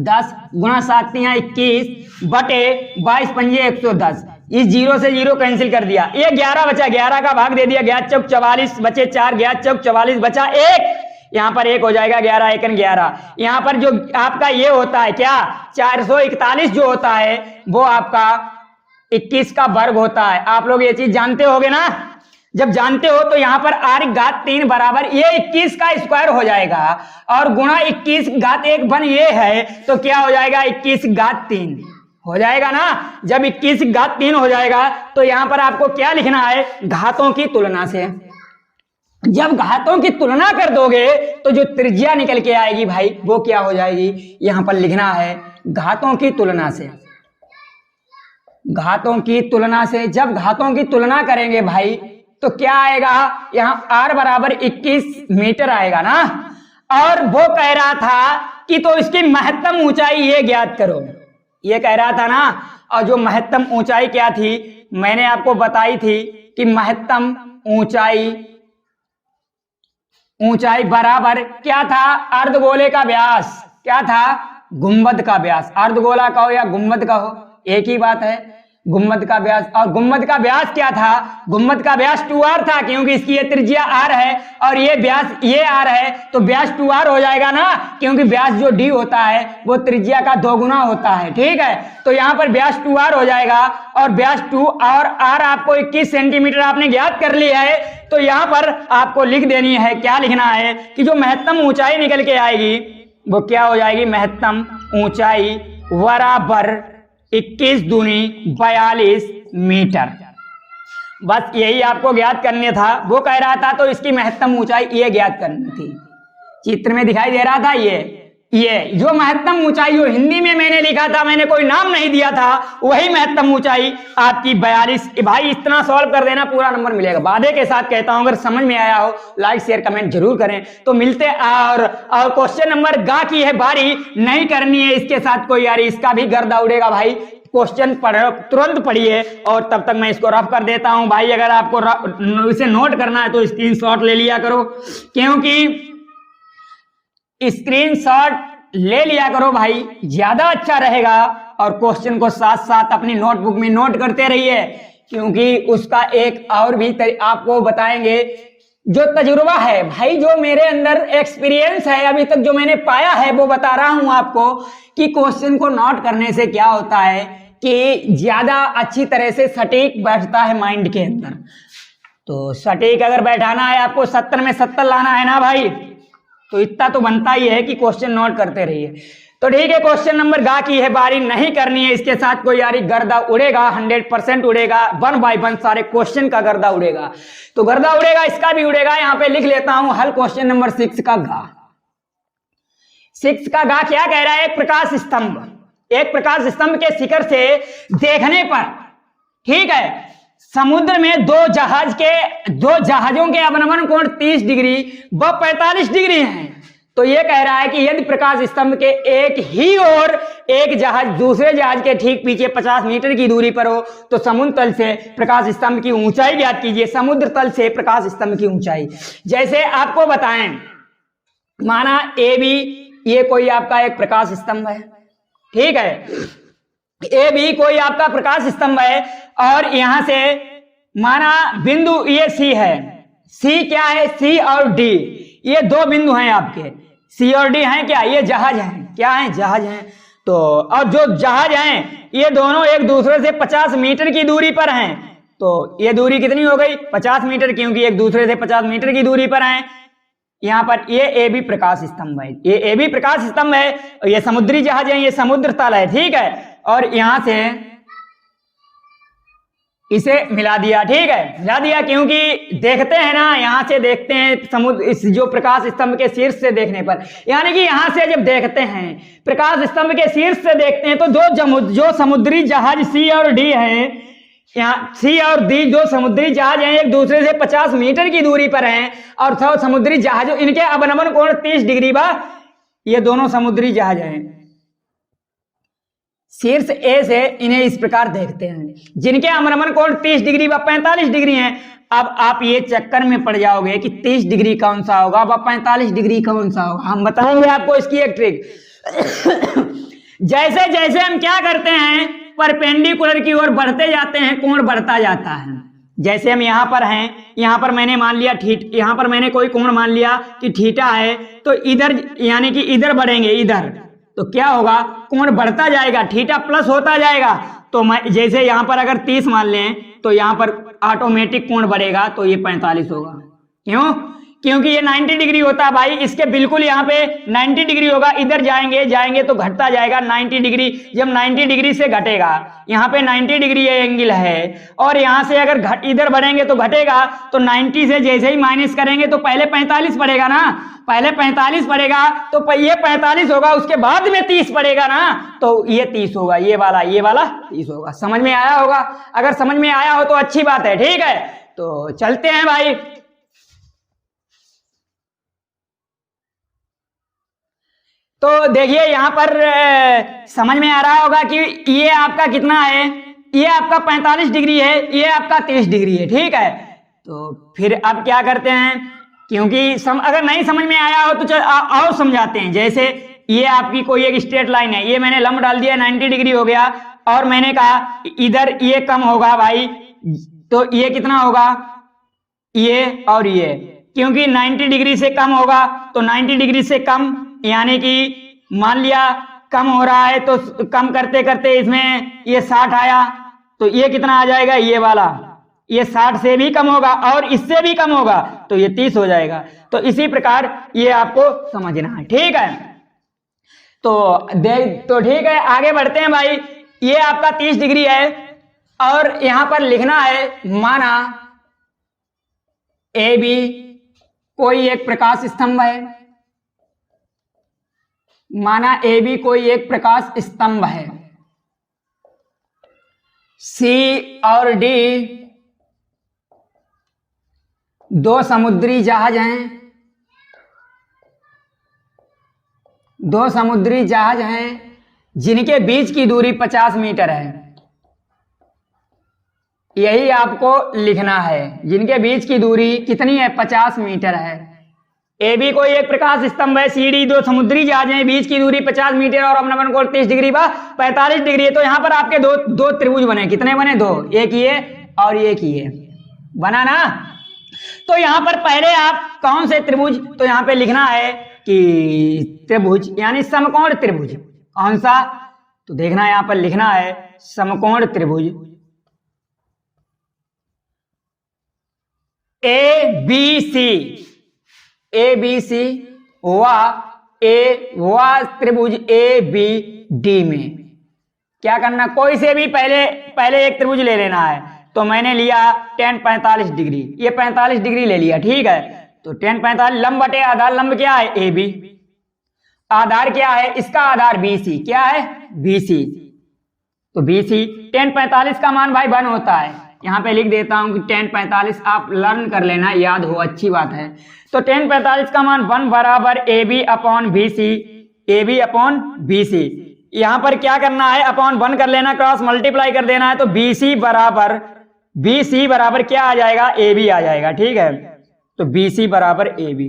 S1: 10 गुणा 7 21 बटे 22 पंजे 110, इस 0 से 0 कैंसिल कर दिया, ये 11 बचा, 11 का भाग दे दिया, 11 चौक 44 बचे 4, 11 चौक 44 बचा 1, यहां पर 1 हो जाएगा, 11 1 11। यहां पर जो आपका ये होता है क्या, 441 जो होता है वो आपका 21 का वर्ग होता है। आप लोग ये चीज जानते होगे ना, जब जानते हो तो यहां पर r घात 3 बराबर ये 21 का स्क्वायर हो जाएगा, और गुणा 21 घात 1 बन ये है, तो क्या हो जाएगा 21 घात 3 हो जाएगा ना। जब 21 घात 3 हो जाएगा तो यहां पर आपको क्या लिखना है, घातों की तुलना से। जब घातों की तुलना कर दोगे तो जो त्रिज्या निकल के आएगी भाई वो क्या हो जाएगी, यहां पर लिखना है घातों की तुलना से। घातों की तुलना से, जब घातों की तुलना करेंगे भाई तो क्या आएगा, यहां r बराबर 21 मीटर आएगा ना। और वो कह रहा था कि तो इसकी महत्तम ऊंचाई ये ज्ञात करो, ये कह रहा था ना। और जो महत्तम ऊंचाई क्या थी, मैंने आपको बताई थी कि महत्तम ऊंचाई बराबर क्या था, अर्धगोले का व्यास, क्या था, गुंबद का व्यास। अर्धगोला का हो या गुंबद का हो एक ही बात है, गुंबद का व्यास। और गुंबद का व्यास क्या था, गुंबद का व्यास 2r था, क्योंकि इसकी ये त्रिज्या r है और ये व्यास ये r है, तो व्यास 2r हो जाएगा ना, क्योंकि व्यास जो d होता है वो त्रिज्या का 2 गुना होता है। ठीक है, तो यहां पर व्यास 2r हो जाएगा, और व्यास 2 और r आपको 21 सेंटीमीटर आपने ज्ञात कर लिया है। तो यहां पर आपको लिख देनी है, क्या लिखना है कि जो महत्तम ऊंचाई निकल के आएगी वो क्या हो जाएगी, महत्तम ऊंचाई बराबर 21 दूनी 42 मीटर। बस यही आपको ज्ञात करने था। वो कह रहा था तो इसकी महत्तम ऊंचाई ये ज्ञात करनी थी। चित्र में दिखाई दे रहा था ये जो महत्तम ऊंचाई जो हिंदी में मैंने लिखा था, मैंने कोई नाम नहीं दिया था, वही महत्तम ऊंचाई आपकी 42। भाई इतना सॉल्व कर देना पूरा नंबर मिलेगा। वादे के साथ कहता हूं, अगर समझ में आया हो लाइक शेयर कमेंट जरूर करें। तो मिलते और क्वेश्चन नंबर गा की है बारी, नहीं करनी है इसके साथ कोई यारी, इसका भी गर्दा उड़ेगा भाई। क्वेश्चन तुरंत पढ़िए, और तब तक मैं इसको रफ कर देता हूं भाई। अगर आपको इसे नोट करना है तो स्क्रीनशॉट ले लिया करो, क्योंकि स्क्रीनशॉट ले लिया करो भाई, ज्यादा अच्छा रहेगा। और क्वेश्चन को साथ साथ अपनी नोटबुक में नोट करते रहिए, क्योंकि उसका एक और भी आपको बताएंगे जो तजुर्बा है भाई, जो मेरे अंदर एक्सपीरियंस है अभी तक, जो मैंने पाया है वो बता रहा हूं आपको, कि क्वेश्चन को नोट करने से क्या होता है कि ज्यादा अच्छी तरह से सटीक बैठता है माइंड के अंदर। तो सटीक अगर बैठाना है आपको, 70 में 70 लाना है ना भाई, तो इतना तो बनता ही है कि क्वेश्चन नोट करते रहिए। तो ठीक है, क्वेश्चन नंबर गा की है बारी, नहीं करनी है इसके साथ कोई यारी, गर्दा उड़ेगा, 100% उड़ेगा, 1 बाय 1 सारे क्वेश्चन का गर्दा उड़ेगा। तो गर्दा उड़ेगा, इसका भी उड़ेगा। यहां पे लिख लेता हूं हल क्वेश्चन नंबर 6 का गा। 6 का गा क्या कह रहा है, एक प्रकाश स्तंभ के शिखर से देखने पर, ठीक है, समुद्र में दो जहाजों के अवनमन कोण 30 डिग्री व 45 डिग्री हैं। तो ये कह रहा है कि यदि प्रकाश स्तंभ के एक ही ओर एक जहाज दूसरे जहाज के ठीक पीछे 50 मीटर की दूरी पर हो, तो समुद्र तल से प्रकाश स्तंभ की ऊंचाई ज्ञात कीजिए। समुद्र तल से प्रकाश स्तंभ की ऊंचाई, जैसे आपको बताएं, माना ए बी, ये कोई आपका एक प्रकाश स्तंभ है, ठीक है, ए बी कोई आपका प्रकाश स्तंभ है, और यहां से माना बिंदु ये सी है, सी क्या है, सी और डी, ये 2 बिंदु हैं आपके, सी और डी हैं क्या, ये जहाज हैं, क्या हैं, जहाज हैं। तो और जो जहाज हैं ये दोनों एक दूसरे से 50 मीटर की दूरी पर हैं। तो ये दूरी कितनी हो गई, 50 मीटर, क्योंकि एक दूसरे से 50 मीटर की दूरी पर हैं। यहाँ पर ये ए बी प्रकाश स्तंभ है, ये ए बी प्रकाश स्तंभ है, और ये समुद्री जहाज है, ये समुद्र तल है, ठीक है। और यहां से इसे मिला दिया, ठीक है, मिला दिया, क्योंकि देखते हैं ना, यहां से देखते हैं समुद्र, इस जो प्रकाश स्तंभ के शीर्ष से देखने पर, यानी कि यहां से जब देखते हैं प्रकाश स्तंभ के शीर्ष से देखते हैं, तो जो समुद्री जहाज सी और डी है, यहाँ सी और डी जो समुद्री जहाज हैं एक दूसरे से 50 मीटर की दूरी पर हैं, और समुद्री जहाज इनके अवनमन कोण 30 डिग्री बा, ये दोनों समुद्री जहाज हैं। शीर्ष ए से इन्हें इस प्रकार देखते हैं, जिनके अवनमन कोण 30 डिग्री व 45 डिग्री हैं। अब आप ये चक्कर में पड़ जाओगे कि 30 डिग्री कौन सा होगा व 45 डिग्री कौन सा होगा। हम बताएंगे आपको इसकी एक ट्रिक। जैसे जैसे हम क्या करते हैं, परपेंडिकुलर की ओर बढ़ते जाते हैं, कोण बढ़ता जाता है। जैसे हम यहाँ पर हैं, यहाँ पर मैंने मान लिया यहाँ पर मैंने कोई कोण मान लिया कि थीटा है, तो इधर यानी कि इधर बढ़ेंगे, इधर तो क्या होगा, कोण बढ़ता जाएगा, थीटा प्लस होता जाएगा। तो मैं जैसे यहाँ पर अगर 30 मान लें, तो यहाँ पर ऑटोमेटिक कोण बढ़ेगा, तो ये 45 होगा। क्यों, क्योंकि ये 90 डिग्री होता है भाई, इसके बिल्कुल यहाँ पे 90 डिग्री होगा, इधर जाएंगे तो घटता जाएगा 90 डिग्री। जब 90 डिग्री से घटेगा, यहाँ पे 90 डिग्री ये एंगल है, और यहाँ से अगर इधर बढ़ेंगे तो घटेगा, तो 90 से जैसे ही माइनस करेंगे तो पहले 45 पड़ेगा ना, पहले 45 पड़ेगा, तो ये 45 होगा, उसके बाद में 30 पड़ेगा ना, तो ये 30 होगा, ये वाला 30 होगा। समझ में आया होगा, अगर समझ में आया हो तो अच्छी बात है, ठीक है। तो चलते हैं भाई। तो देखिए यहाँ पर समझ में आ रहा होगा कि ये आपका कितना है, ये आपका 45 डिग्री है, ये आपका 30 डिग्री है, ठीक है। तो फिर अब क्या करते हैं, क्योंकि अगर नहीं समझ में आया हो तो और समझाते हैं। जैसे ये आपकी कोई एक स्ट्रेट लाइन है, ये मैंने लंब डाल दिया, 90 डिग्री हो गया, और मैंने कहा इधर ये कम होगा भाई, तो ये कितना होगा, ये और ये, क्योंकि 90 डिग्री से कम होगा, तो 90 डिग्री से कम यानी कि मान लिया कम हो रहा है, तो कम करते करते इसमें ये 60 आया, तो ये कितना आ जाएगा, ये वाला, ये 60 से भी कम होगा, और इससे भी कम होगा, तो ये 30 हो जाएगा। तो इसी प्रकार ये आपको समझना है, ठीक है। तो ठीक है, आगे बढ़ते हैं भाई। ये आपका 30 डिग्री है, और यहां पर लिखना है, माना ए बी कोई एक प्रकाश स्तंभ है, माना ए बी कोई एक प्रकाश स्तंभ है, सी और डी दो समुद्री जहाज हैं, दो समुद्री जहाज हैं जिनके बीच की दूरी 50 मीटर है। यही आपको लिखना है, जिनके बीच की दूरी कितनी है, 50 मीटर है। ए बी कोई एक प्रकाश स्तंभ है, सी डी दो समुद्री जहाज हैं, बीच की दूरी 50 मीटर और अवनमन कोण 30 डिग्री व 45 डिग्री है। तो यहाँ पर आपके दो त्रिभुज बने, कितने बने, दो, एक ये और एक ये बना ना। तो यहाँ पर पहले आप कौन से त्रिभुज, तो यहाँ पे लिखना है कि त्रिभुज यानी समकोण त्रिभुज, कौन सा, तो देखना यहाँ पर लिखना है समकोण त्रिभुज ए बी सी व त्रिभुज ए बी डी में क्या करना, कोई से भी पहले एक त्रिभुज ले लेना है। तो मैंने लिया tan 45 डिग्री, ये 45 डिग्री ले लिया, ठीक है। तो tan 45 लंब बटे आधार, लंब क्या है, ए बी, आधार क्या है, इसका आधार BC, क्या है, BC। तो BC tan 45 का मान भाई 1 होता है, यहाँ पे लिख देता हूं कि tan 45 आप लर्न कर लेना, याद हो, अच्छी बात है। तो tan 45 का मान 1 बराबर AB अपॉन BC। यहाँ पर क्या करना है, अपॉन 1 कर लेना, क्रॉस मल्टीप्लाई कर देना है, तो BC बराबर क्या आ जाएगा, AB आ जाएगा, ठीक है। तो BC बराबर AB।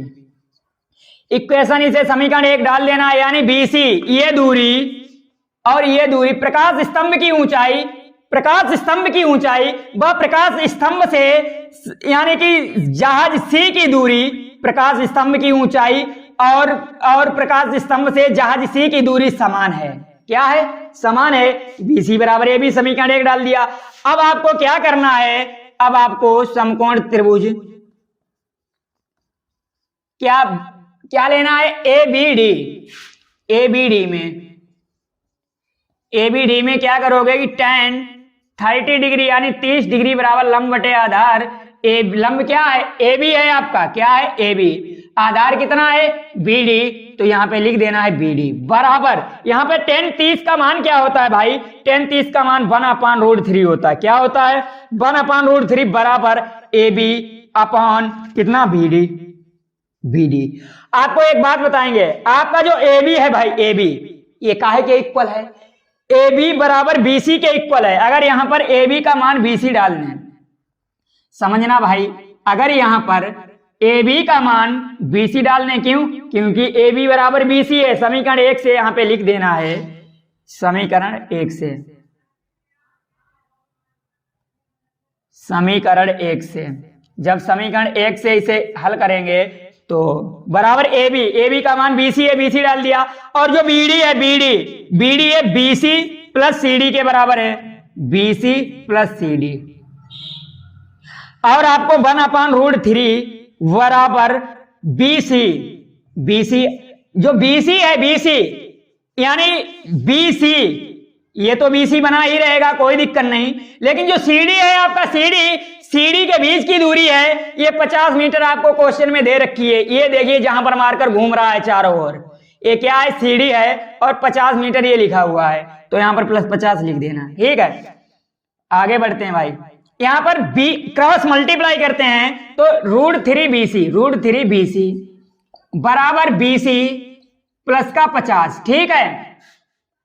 S1: इक्वेशन इसे समीकरण 1 डाल देना है, यानी BC ये दूरी और ये दूरी, प्रकाश स्तंभ की ऊंचाई व प्रकाश स्तंभ से यानी कि जहाज C की दूरी, प्रकाश स्तंभ की ऊंचाई और प्रकाश स्तंभ से जहाज सी की दूरी समान है। क्या है? समान है। BC बराबर AB, समीकरण 1 डाल दिया। अब आपको क्या करना है? अब आपको समकोण त्रिभुज क्या लेना है? ABD में क्या करोगे कि tan 30 डिग्री यानी 30 डिग्री बराबर लंब बटे आधार। लंब क्या है? AB है आपका। क्या है? AB। आधार कितना है? BD। तो यहां पे लिख देना है BD बराबर, यहां पे tan 30 का मान क्या होता है भाई? tan 30 का मान 1/√3 होता है। क्या होता है? 1/√3 बराबर AB अपॉन कितना? BD। आपको एक बात बताएंगे, आपका जो AB है भाई, AB ये काहे के इक्वल है? AB बराबर BC के इक्वल है। अगर यहां पर AB का मान BC डालना, समझना भाई, अगर यहां पर AB का मान BC डालने, क्यों? क्योंकि AB बराबर BC है। समीकरण 1 से यहां पे लिख देना है, समीकरण 1 से जब समीकरण 1 से इसे हल करेंगे तो बराबर AB का मान BC है, BC डाल दिया। और जो BD है, BD है BC प्लस CD के बराबर है, BC प्लस CD। और आपको 1/√3 बराबर BC जो BC है, BC यानी BC, ये तो BC बना ही रहेगा, कोई दिक्कत नहीं। लेकिन जो CD है आपका, CD के बीच की दूरी है, ये 50 मीटर आपको क्वेश्चन में दे रखी है। ये देखिए जहां पर मार्कर घूम रहा है चारों ओर, ये क्या है? CD है और 50 मीटर ये लिखा हुआ है, तो यहां पर +50 लिख देना। ठीक है, आगे बढ़ते हैं भाई। यहां पर क्रॉस मल्टीप्लाई करते हैं तो √3 BC बराबर BC प्लस का 50। ठीक है,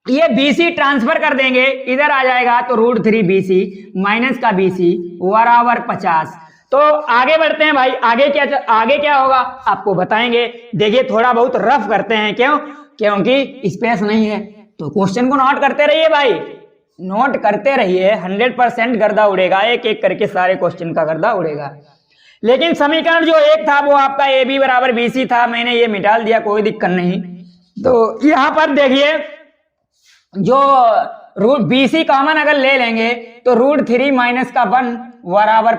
S1: ये BC ट्रांसफर कर देंगे, इधर आ जाएगा तो √3 BC माइनस का BC बराबर 50। तो आगे बढ़ते हैं भाई। आगे क्या होगा आपको बताएंगे। देखिए थोड़ा बहुत रफ करते हैं, क्यों? क्योंकि स्पेस नहीं है। तो क्वेश्चन को नोट करते रहिए भाई, नोट करते रहिए, 100% गर्दा उड़ेगा, एक एक करके सारे क्वेश्चन का गर्दा उड़ेगा। लेकिन समीकरण जो 1 था वो आपका AB बराबर BC था, मैंने ये मिटा दिया, कोई दिक्कत नहीं। तो यहां पर देखिए जो BC कॉमन अगर ले लेंगे तो √3 माइनस का 1 बराबर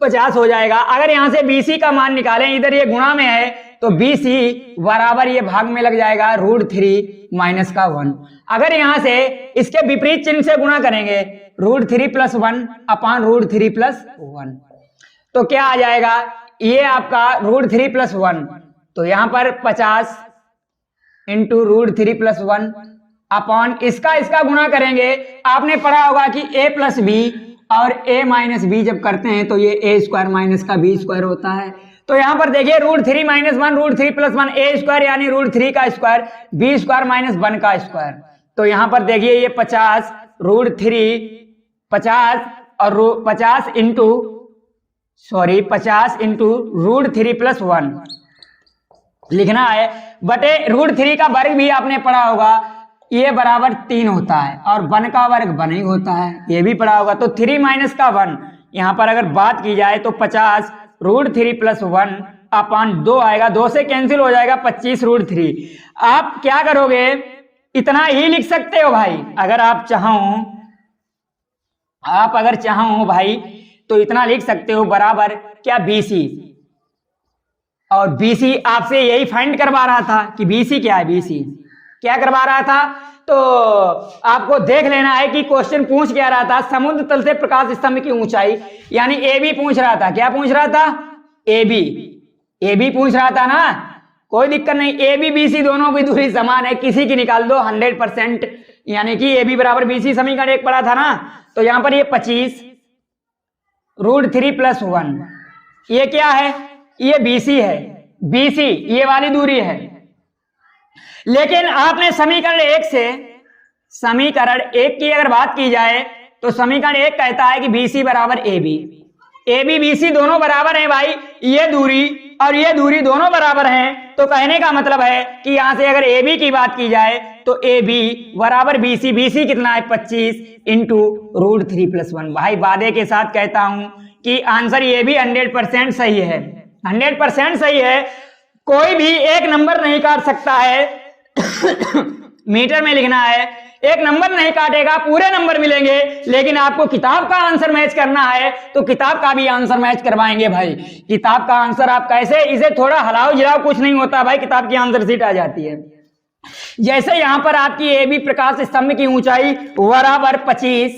S1: 50 हो जाएगा। अगर यहां से BC का मान निकालें, इधर ये गुणा में है, तो BC बराबर ये भाग में लग जाएगा √3 माइनस का 1। अगर यहां से इसके विपरीत चिन्ह से गुणा करेंगे, √3 + 1 अपान √3 + 1, तो क्या आ जाएगा? ये आपका √3 + 1, तो यहां पर 50 इंटू √3 + 1 अपॉन इसका गुणा करेंगे। आपने पढ़ा होगा कि A + B और A - B जब करते हैं तो ये A² माइनस का B² होता है। तो यहां पर देखिए √3 - 1 √3 + 1 A² यानी √3 का स्क्वायर, B² माइनस 1 का स्क्वायर। तो यहां पर देखिए ये 50 √3 50 और 50 इंटू √3 + 1 लिखना है, बटे √3 का वर्ग भी आपने पढ़ा होगा, ये बराबर 3 होता है, और 1 का वर्ग 1 ही होता है, ये भी पढ़ा होगा। तो 3 माइनस का 1, यहां पर अगर बात की जाए तो 50 √3 + 1 अपान 2 आएगा, 2 से कैंसिल हो जाएगा, 25 √3। आप क्या करोगे? इतना ही लिख सकते हो भाई, अगर आप चाहो भाई तो इतना लिख सकते हो, बराबर क्या? BC। और BC आपसे यही फाइंड करवा रहा था कि BC क्या है। BC क्या करवा रहा था? तो आपको देख लेना है कि क्वेश्चन पूछ क्या रहा था, समुद्र तल से प्रकाश स्तंभ की ऊंचाई, यानी AB पूछ रहा था। क्या पूछ रहा था? AB पूछ रहा था ना, कोई दिक्कत नहीं। AB BC दोनों की दूरी समान है, किसी की निकाल दो 100%, यानी कि AB बराबर BC समीकरण 1 पढ़ा था ना। तो यहां पर ये 25 √3 + 1, ये क्या है? ये BC है, BC ये वाली दूरी है। लेकिन आपने समीकरण 1 की अगर बात की जाए तो समीकरण 1 कहता है कि BC बराबर AB BC दोनों बराबर हैं भाई, ये दूरी और ये दूरी दोनों बराबर हैं। तो कहने का मतलब है कि यहां से अगर AB की बात की जाए तो AB बराबर BC कितना है? 25 इंटू √3 + 1। भाई वादे के साथ कहता हूं कि आंसर ये भी 100% सही है, 100% सही है। कोई भी एक नंबर नहीं काट सकता है मीटर में लिखना है, एक नंबर नहीं काटेगा, पूरे नंबर मिलेंगे। लेकिन आपको किताब का आंसर मैच करना है तो किताब का भी आंसर मैच करवाएंगे भाई। किताब का आंसर आप कैसे, इसे थोड़ा हलाओ जिलाओ, कुछ नहीं होता भाई, किताब की आंसर शीट आ जाती है। जैसे यहां पर आपकी ए बी प्रकाश स्तंभ की ऊंचाई बराबर 25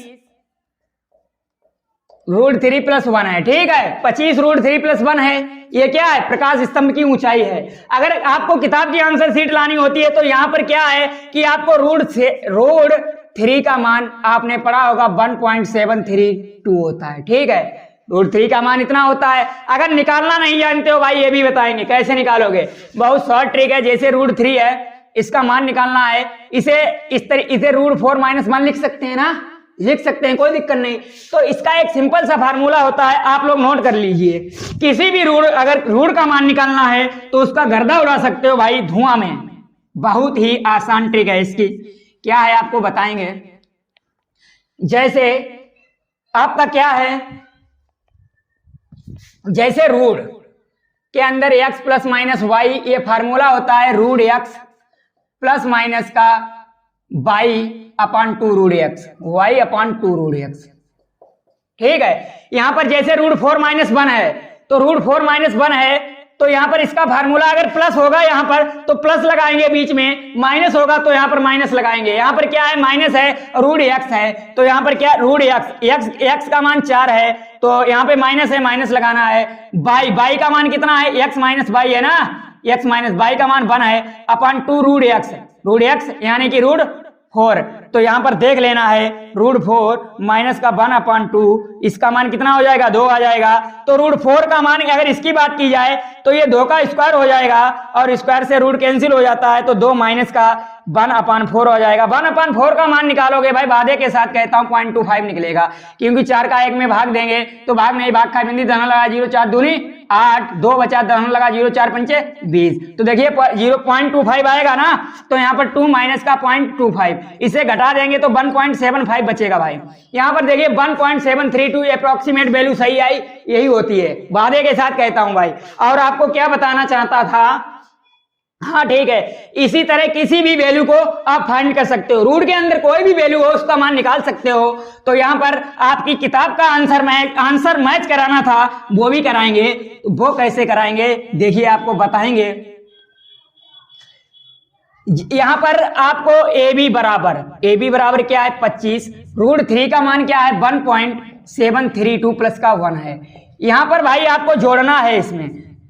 S1: √3+1 है, ठीक है, 25 √3+1 है। ये क्या है, प्रकाश स्तंभ की ऊंचाई है। अगर आपको किताब की आंसर शीट लानी होती है तो यहां पर क्या है कि आपको √3 का मान आपने पढ़ा होगा 1.732 होता है, ठीक है, √3 का मान इतना होता है। अगर निकालना नहीं जानते हो भाई, ये भी बताएंगे कैसे निकालोगे, बहुत शॉर्ट ट्रिक है। जैसे √3 है, इसका मान निकालना है, इसे √4-1 लिख सकते हैं ना, लिख सकते हैं, कोई दिक्कत नहीं। तो इसका एक सिंपल सा फार्मूला होता है, आप लोग नोट कर लीजिए। किसी भी अगर रूट का मान निकालना है तो उसका गर्दा उड़ा सकते हो भाई धुआं में। बहुत ही आसान ट्रिक है इसकी, क्या है आपको बताएंगे। जैसे आपका क्या है, जैसे रूट के अंदर x + - y, ये फार्मूला होता है √x ± का y/2√x, y/2√x, ठीक है। यहां पर जैसे √4-1 है तो √4-1 है तो यहां पर इसका फार्मूला अगर प्लस होगा यहां पर तो प्लस लगाएंगे बीच में, माइनस होगा तो यहां पर माइनस लगाएंगे। यहां पर क्या है, माइनस है, √x है तो यहां पर क्या, √x का मान 4 है तो यहां पे माइनस है, माइनस लगाना है। y का मान कितना है, x - y है ना, x - y का मान 1 है √x यानी कि √4। तो यहां पर देख लेना है √4 - का 1/2, इसका मान कितना हो जाएगा, 2 आ जाएगा। तो √4 का मान अगर इसकी बात की जाए तो ये 2 का स्क्वायर हो जाएगा और स्क्वायर से रूट कैंसिल हो जाता है तो 2 - का 1/4 हो जाएगा। 1/4 का मान निकालोगे भाई, वादे के साथ कहता हूं 0.25 निकलेगा, क्योंकि 4 का 1 में भाग देंगे तो भाग नहीं, भाग का बिंदी, धन लगा 0, 4 दूनी 8, 2 बचा, धन लगा 0, 4 पंचे 20। तो देखिए 0.25 आएगा ना, तो यहाँ पर 2 - का 0.25, इसे घटा देंगे तो 1.75 बचेगा भाई। यहाँ पर देखिए 1.732 अप्रोक्सीमेट वैल्यू सही आई, यही होती है, वादे के साथ कहता हूं भाई। और आपको क्या बताना चाहता था, हाँ ठीक है, इसी तरह किसी भी वैल्यू को आप फाइंड कर सकते हो, रूट के अंदर कोई भी वैल्यू हो उसका मान निकाल सकते हो। तो यहां पर आपकी किताब का आंसर मैच कराना था, वो भी कराएंगे। वो कैसे कराएंगे देखिए, आपको बताएंगे। यहां पर आपको ए बी बराबर क्या है 25, √3 का मान क्या है 1.732 प्लस का 1 है। यहां पर भाई आपको जोड़ना है,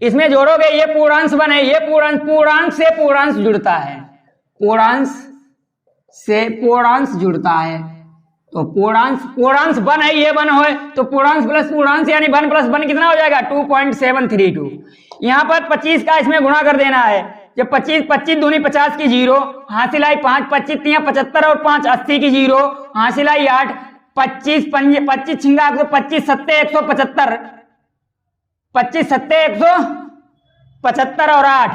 S1: इसमें जोड़ोगे, ये पूर्णांश बने, ये पूर्णांश से पूर्णांश जुड़ता है, पूर्णांश से पूर्णांश जुड़ता है। तो पूर्णांश 1 है, ये 1 हो तो पूर्णांश प्लस पूर्णांश यानी 1 + 1 कितना हो जाएगा 2.732। यहां पर 25 का इसमें गुणा कर देना है। जब 25 दूनी 50 की 0, हासिल आई 5, 25 × 75 और 5 80 की 0, हासिल आई 8, 25 छिंगा 25 7 175, 25 7 175 और 8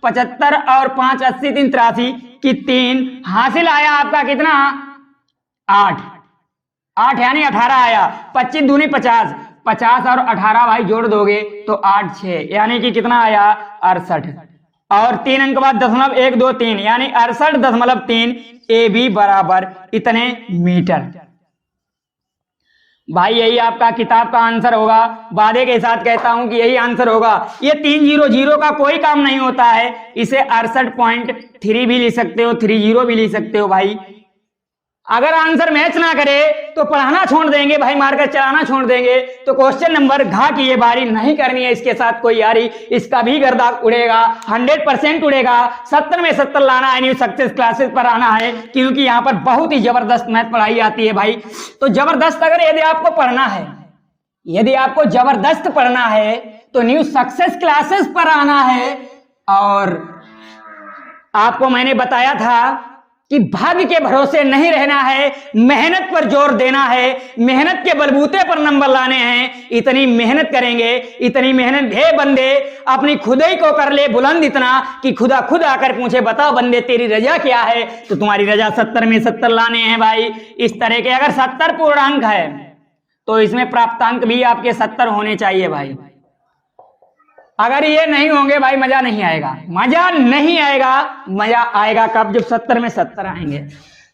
S1: 75 और 5 80 3 83 की 3, हासिल आया आपका कितना 8 यानी 18 आया। 25 दूनी 50 और 18 भाई जोड़ दोगे तो 8 6 यानी कि कितना आया 68 और 3 अंक बाद 0.123 यानी 68.3 AB बराबर इतने मीटर। भाई यही आपका किताब का आंसर होगा, वादे के साथ कहता हूं कि यही आंसर होगा। ये 300 का कोई काम नहीं होता है, इसे 68.3 भी लिख सकते हो, 30 भी लिख सकते हो भाई। अगर आंसर मैच ना करे तो पढ़ाना छोड़ देंगे भाई, मारकर चलाना छोड़ देंगे। तो क्वेश्चन नंबर घा की ये बारी नहीं करनी है इसके साथ कोई यारी, इसका भी गर्दा उड़ेगा, 100% उड़ेगा। 70 में 70 लाना है, न्यू सक्सेस क्लासेस पर आना है, क्योंकि यहाँ पर बहुत ही जबरदस्त मैथ पढ़ाई आती है भाई। तो जबरदस्त अगर यदि आपको पढ़ना है, यदि आपको जबरदस्त पढ़ना है तो न्यू सक्सेस क्लासेस पर आना है। और आपको मैंने बताया था कि भाग्य के भरोसे नहीं रहना है, मेहनत पर जोर देना है, मेहनत के बलबूते पर नंबर लाने हैं। इतनी मेहनत करेंगे, इतनी मेहनत, हे बंदे अपनी खुदाई को कर ले बुलंद इतना कि खुदा खुद आकर पूछे बताओ बंदे तेरी रजा क्या है। तो तुम्हारी रजा 70 में 70 लाने हैं भाई। इस तरह के अगर 70 पूर्णांक है तो इसमें प्राप्तांक भी आपके 70 होने चाहिए भाई। अगर ये नहीं होंगे भाई मजा नहीं आएगा, मजा नहीं आएगा। मजा आएगा कब? जब 70 में 70 आएंगे।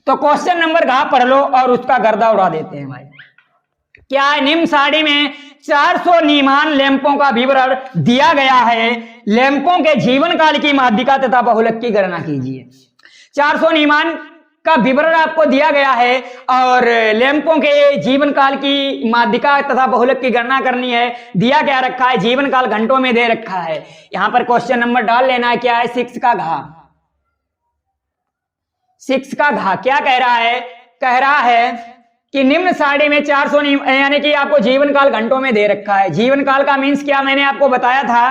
S1: तो क्वेश्चन नंबर घ पढ़ लो और उसका गर्दा उड़ा देते हैं भाई। क्या है? निम्न सारणी में 400 नीमान लैंपों का विवरण दिया गया है। लैंपों के जीवन काल की माध्यिका तथा बहुलक की गणना कीजिए। 400 नीमान का विवरण आपको दिया गया है और लैंपों के जीवन काल की माध्यिका तथा बहुलक की गणना करनी है। दिया क्या रखा है? जीवन काल घंटों में दे रखा है। यहां पर क्वेश्चन नंबर डाल लेना है। क्या है? 6 का घा। 6 का घा क्या कह रहा है? कह रहा है कि निम्न सारणी में 400 यानी कि आपको जीवन काल घंटों में दे रखा है। जीवन काल का मीन्स क्या मैंने आपको बताया था?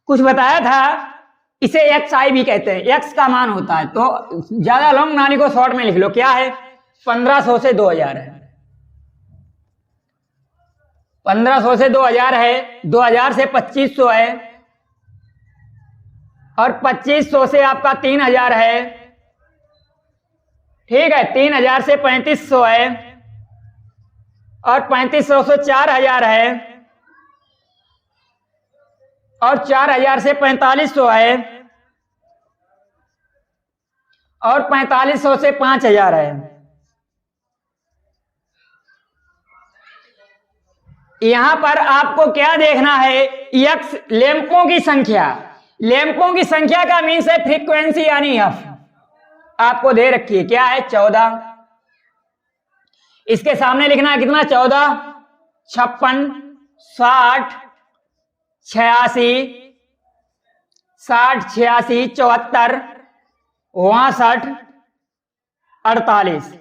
S1: कुछ बताया था। इसे एक्स आई भी कहते हैं। एक्स का मान होता है। तो ज्यादा लॉन्ग नानी को शॉर्ट में लिख लो। क्या है? 1500 से 2000 है। 1500 से 2000 है। 2000 से 2500 है और 2500 से आपका 3000 है। ठीक है। 3000 से 3500 है और 3500 से 4000 है और 4000 से 4500 है और 4500 से 5000 है। यहां पर आपको क्या देखना है? यक्स लैंपों की संख्या। लैंपों की संख्या का मीन्स है फ्रीक्वेंसी यानी एफ। आपको दे रखी है। क्या है? 14। इसके सामने लिखना है कितना? 14, 56, 60, 86, 60, 86, 74, 62, 48।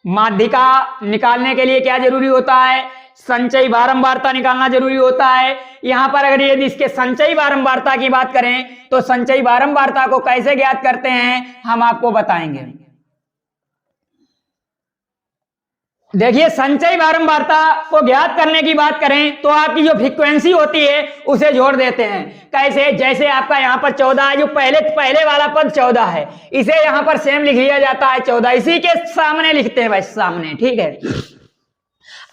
S1: माध्यिका निकालने के लिए क्या जरूरी होता है? संचयी बारंबारता निकालना जरूरी होता है। यहां पर अगर यदि इसके संचयी बारंबारता की बात करें तो संचयी बारंबारता को कैसे ज्ञात करते हैं हम आपको बताएंगे। देखिए, संचयी बारंबारता को ज्ञात करने की बात करें तो आपकी जो फ्रीक्वेंसी होती है उसे जोड़ देते हैं। कैसे? जैसे आपका यहाँ पर 14 है, जो पहले वाला पद 14 है, इसे यहाँ पर सेम लिख लिया जाता है 14। इसी के सामने लिखते हैं भाई, सामने। ठीक है।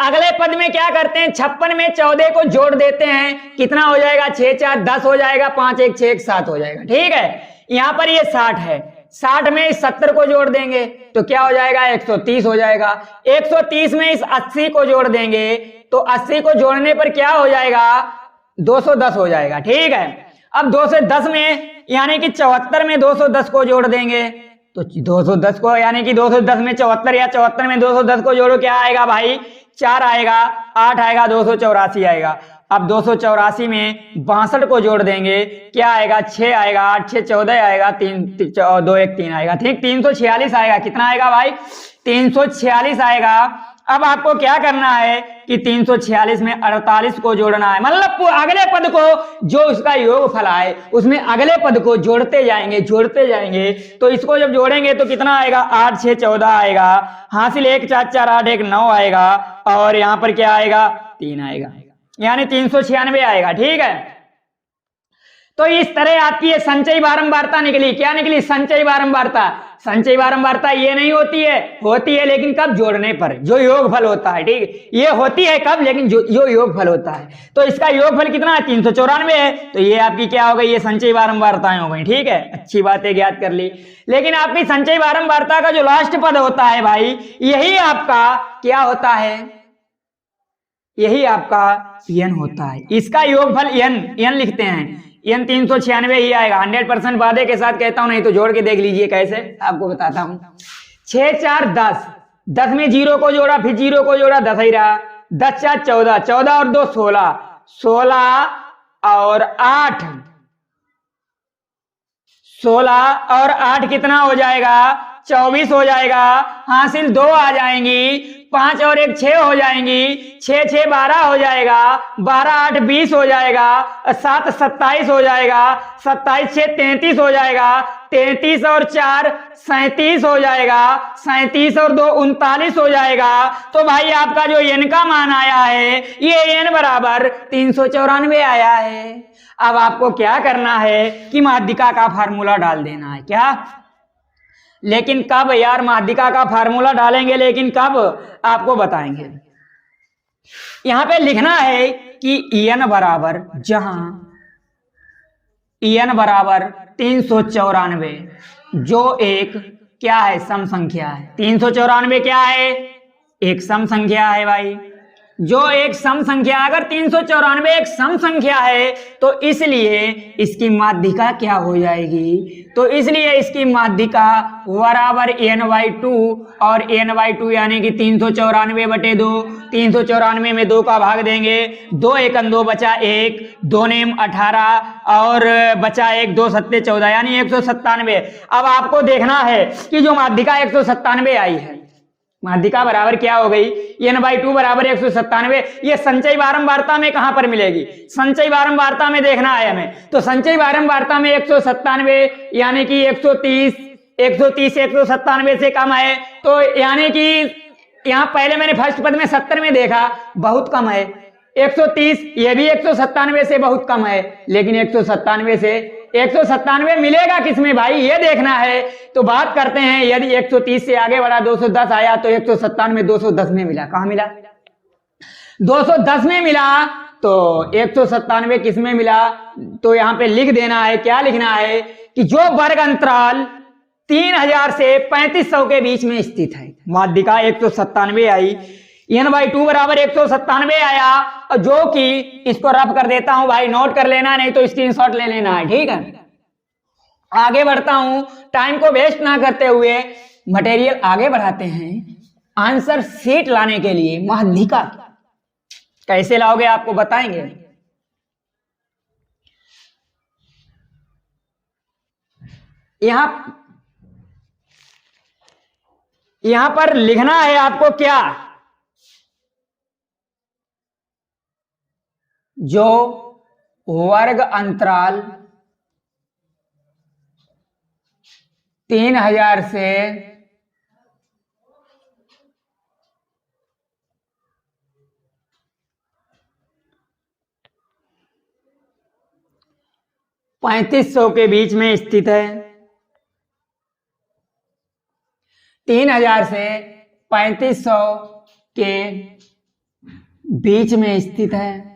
S1: अगले पद में क्या करते हैं? 56 में 14 को जोड़ देते हैं। कितना हो जाएगा? 6 4 10 हो जाएगा। 5 1 6 1 7 हो जाएगा। ठीक है। यहां पर ये 60 है। 60 में इस 70 को जोड़ देंगे तो क्या हो जाएगा? 130 हो जाएगा। 130 में इस 80 को जोड़ देंगे तो 80 को जोड़ने पर क्या हो जाएगा? 210 हो जाएगा। ठीक है। अब 210 में यानी कि 74 में 210 को जोड़ देंगे तो 210 को यानी कि 210 में 74 या 74 में 210 को जोड़ो, क्या आएगा भाई? 4 आएगा, 8 आएगा, 284 आएगा। अब 284 में 62 को जोड़ देंगे, क्या आएगा? 6 आएगा, 8 6 14 आएगा, 3 2 1 3 आएगा। ठीक, 346 आएगा। कितना आएगा भाई? 346 आएगा। अब आपको क्या करना है कि 346 में 48 को जोड़ना है। मतलब अगले पद को जो उसका योगफल आए उसमें अगले पद को जोड़ते जाएंगे। तो इसको जब जोड़ेंगे तो कितना आएगा? 8 6 14 आएगा। हासिल 1 4 4 8 1 9 आएगा और यहां पर क्या आएगा? 3 आएगा, यानी 396 आएगा। ठीक है। तो इस तरह आपकी ये संचयी बारंबारता निकली। क्या निकली? संचयी बारंबारता। संचयी बारंबारता ये नहीं होती है लेकिन कब? जोड़ने पर, जो योगफल होता है। ठीक, ये होती है कब? लेकिन जो योगफल होता है। तो इसका योगफल कितना है? 394 है। तो ये आपकी क्या हो गई? ये संचयी बारंबारताएं हो गई। ठीक है, अच्छी बातें ज्ञात कर ली। लेकिन आपकी संचयी बारंबारता का जो लास्ट पद होता है भाई, यही आपका क्या होता है? यही आपका n होता है। इसका योगफल n लिखते हैं। n 396 ही आएगा। 100% वादे के साथ कहता हूं, नहीं तो जोड़ के देख लीजिए कैसे, आपको बताता हूं। 6 4 10, 10 में 0 को जोड़ा, फिर 0 को जोड़ा, 10 ही रहा। 10 4 14, 14 और 2 16, 16 और 8, 16 और 8 कितना हो जाएगा? 24 हो जाएगा। हासिल 2 आ जाएंगी। 5 और 1 6 हो जाएंगी। 6 6 12 हो जाएगा। 12 8 20 हो जाएगा। 7 27 हो जाएगा। 27 6 33 हो जाएगा। 33 और 4 37 हो जाएगा। 37 और 2 39 हो जाएगा। तो भाई आपका जो n का मान आया है, ये n बराबर 394 आया है। अब आपको क्या करना है कि माध्यिका का फार्मूला डाल देना है। क्या? लेकिन कब यार? माध्यिका का फार्मूला डालेंगे, लेकिन कब आपको बताएंगे। यहां पे लिखना है कि n बराबर, जहां n बराबर 394, जो एक क्या है, सम संख्या है। 394 क्या है, एक सम संख्या है भाई। जो एक सम संख्या, अगर 394 एक सम संख्या है तो इसलिए इसकी माध्यिका क्या हो जाएगी, तो इसलिए इसकी माध्यिका बराबर n/2, और n/2 यानी कि 394/2। 394 में 2 का भाग देंगे, 2 एकम 2 बचा 1, 2 नेम 18 और बचा 1, 2 सत्ते 14 यानी 197। अब आपको देखना है कि जो माध्यिका 197 आई है, माध्यिका बराबर क्या हो गई, n/2 बराबर 197। ये संचयी बारंबारता में कहां पर मिलेगी, संचयी बारंबारता में देखना है हमें। तो संचयी बारंबारता में 197 यानी कि 130 197 से कम है, तो यानी कि यहां पहले मैंने फर्स्ट पद में 70 में देखा, बहुत कम है। 130 ये भी 197 से बहुत कम है, लेकिन 197 मिलेगा किसमें भाई, ये देखना है। तो बात करते हैं, यदि 130 से आगे बढ़ा 210 आया तो 197 210 में मिला, कहां मिला, 210 में मिला। तो 197 किस में मिला, तो यहां पे लिख देना है, क्या लिखना है कि जो वर्ग अंतराल 3000 से 3500 के बीच में स्थित है, माध्यिका 197 आई, n/2 बराबर 197 आया, जो कि इसको रफ कर देता हूं भाई, नोट कर लेना, नहीं तो स्क्रीनशॉट ले लेना है, ठीक है। आगे बढ़ता हूं, टाइम को वेस्ट ना करते हुए मटेरियल आगे बढ़ाते हैं। आंसर शीट लाने के लिए माध्यिका कैसे लाओगे आपको बताएंगे। यहां पर लिखना है आपको क्या, जो वर्ग अंतराल 3000 से 3500 के बीच में स्थित है, 3000 से 3500 के बीच में स्थित है,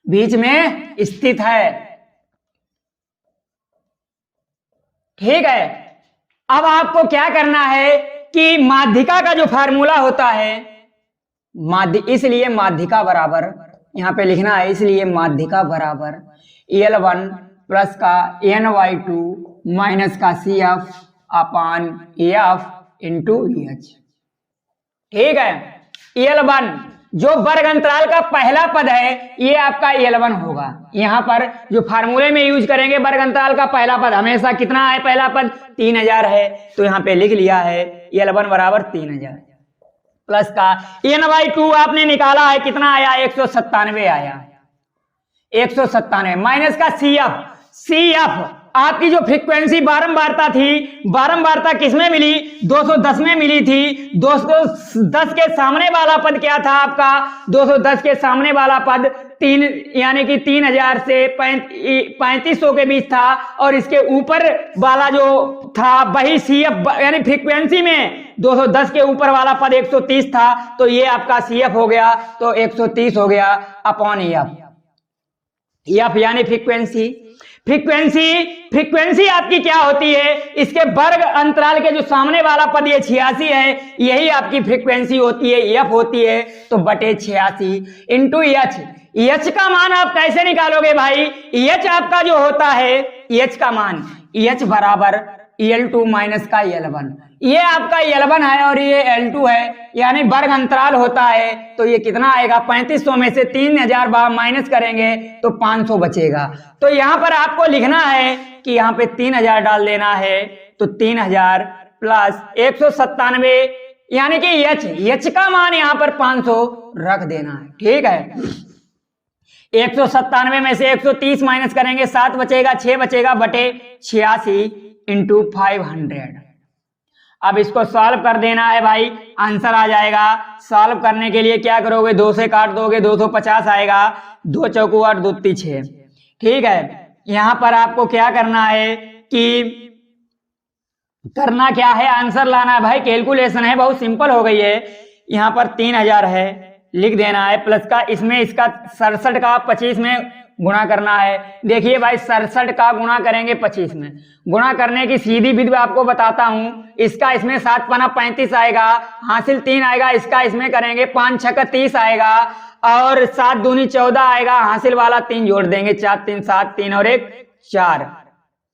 S1: बीच में स्थित है, ठीक है। अब आपको क्या करना है कि माध्यिका का जो फार्मूला होता है, इसलिए माध्यिका बराबर यहां पे लिखना है, इसलिए माध्यिका बराबर L1 प्लस का n/2 माइनस का CF अपान F इंटू EH, ठीक है। L1 जो वर्ग अंतराल का पहला पद है, ये आपका L1 होगा। यहां पर जो फार्मूले में यूज करेंगे, वर्ग अंतराल का पहला पद हमेशा कितना है, पहला पद 3000 है, तो यहां पे लिख लिया है L1 बराबर 3000 प्लस का n/2 आपने निकाला है, कितना आया, 197 आया, 197 माइनस का CF आपकी जो फ्रीक्वेंसी बारंबारता थी, बारंबारता किसमें मिली, 210 में मिली थी। 210 के सामने वाला पद क्या था आपका, 210 के सामने वाला पद 3 यानी कि 3000 से 3500 के बीच था, और इसके ऊपर वाला जो था वही CF यानी फ्रीक्वेंसी में 210 के ऊपर वाला पद 130 था, तो ये आपका CF हो गया, तो 130 हो गया अपॉन F यानी फ्रीक्वेंसी आपकी क्या होती है, इसके वर्ग अंतराल के जो सामने वाला पद ये 86 है, यही आपकी फ्रीक्वेंसी होती है, F होती है, तो बटे 86 इंटू H का मान आप कैसे निकालोगे भाई, H आपका जो होता है, H का मान H बराबर L2 माइनस का L1, ये आपका L1 है और ये L2 है, यानी वर्ग अंतराल होता है, तो ये कितना आएगा, 3500 में से 3000 माइनस करेंगे तो 500 बचेगा। तो यहां पर आपको लिखना है कि यहां पे 3000 डाल देना है, तो 3000 प्लस 197 यानी कि H का मान यहां पर 500 रख देना है, ठीक है। 197 में से 130 माइनस करेंगे, 7 बचेगा, 6 बचेगा, बटे 86 इंटू 500। अब इसको सॉल्व कर देना है भाई, आंसर आ जाएगा। सॉल्व करने के लिए क्या करोगे, 2 से काट दोगे, 250 आएगा, 2 चौको 8, 2 3 6, ठीक है। यहां पर आपको क्या करना है कि करना क्या है, आंसर लाना है भाई, कैलकुलेशन है, बहुत सिंपल हो गई है। यहां पर 3000 है, लिख देना है, प्लस का इसमें इसका 67 का 25 में गुणा करना है। देखिए भाई 67 का गुणा करेंगे 25 में, गुणा करने की सीधी विधि आपको बताता हूं। इसका इसमें 7 पना 35 आएगा, हासिल 3 आएगा, इसका इसमें करेंगे 5 6 का 30 आएगा, और 7 दूनी 14 आएगा, हासिल वाला 3 जोड़ देंगे, 4 3 7, 3 और 1 4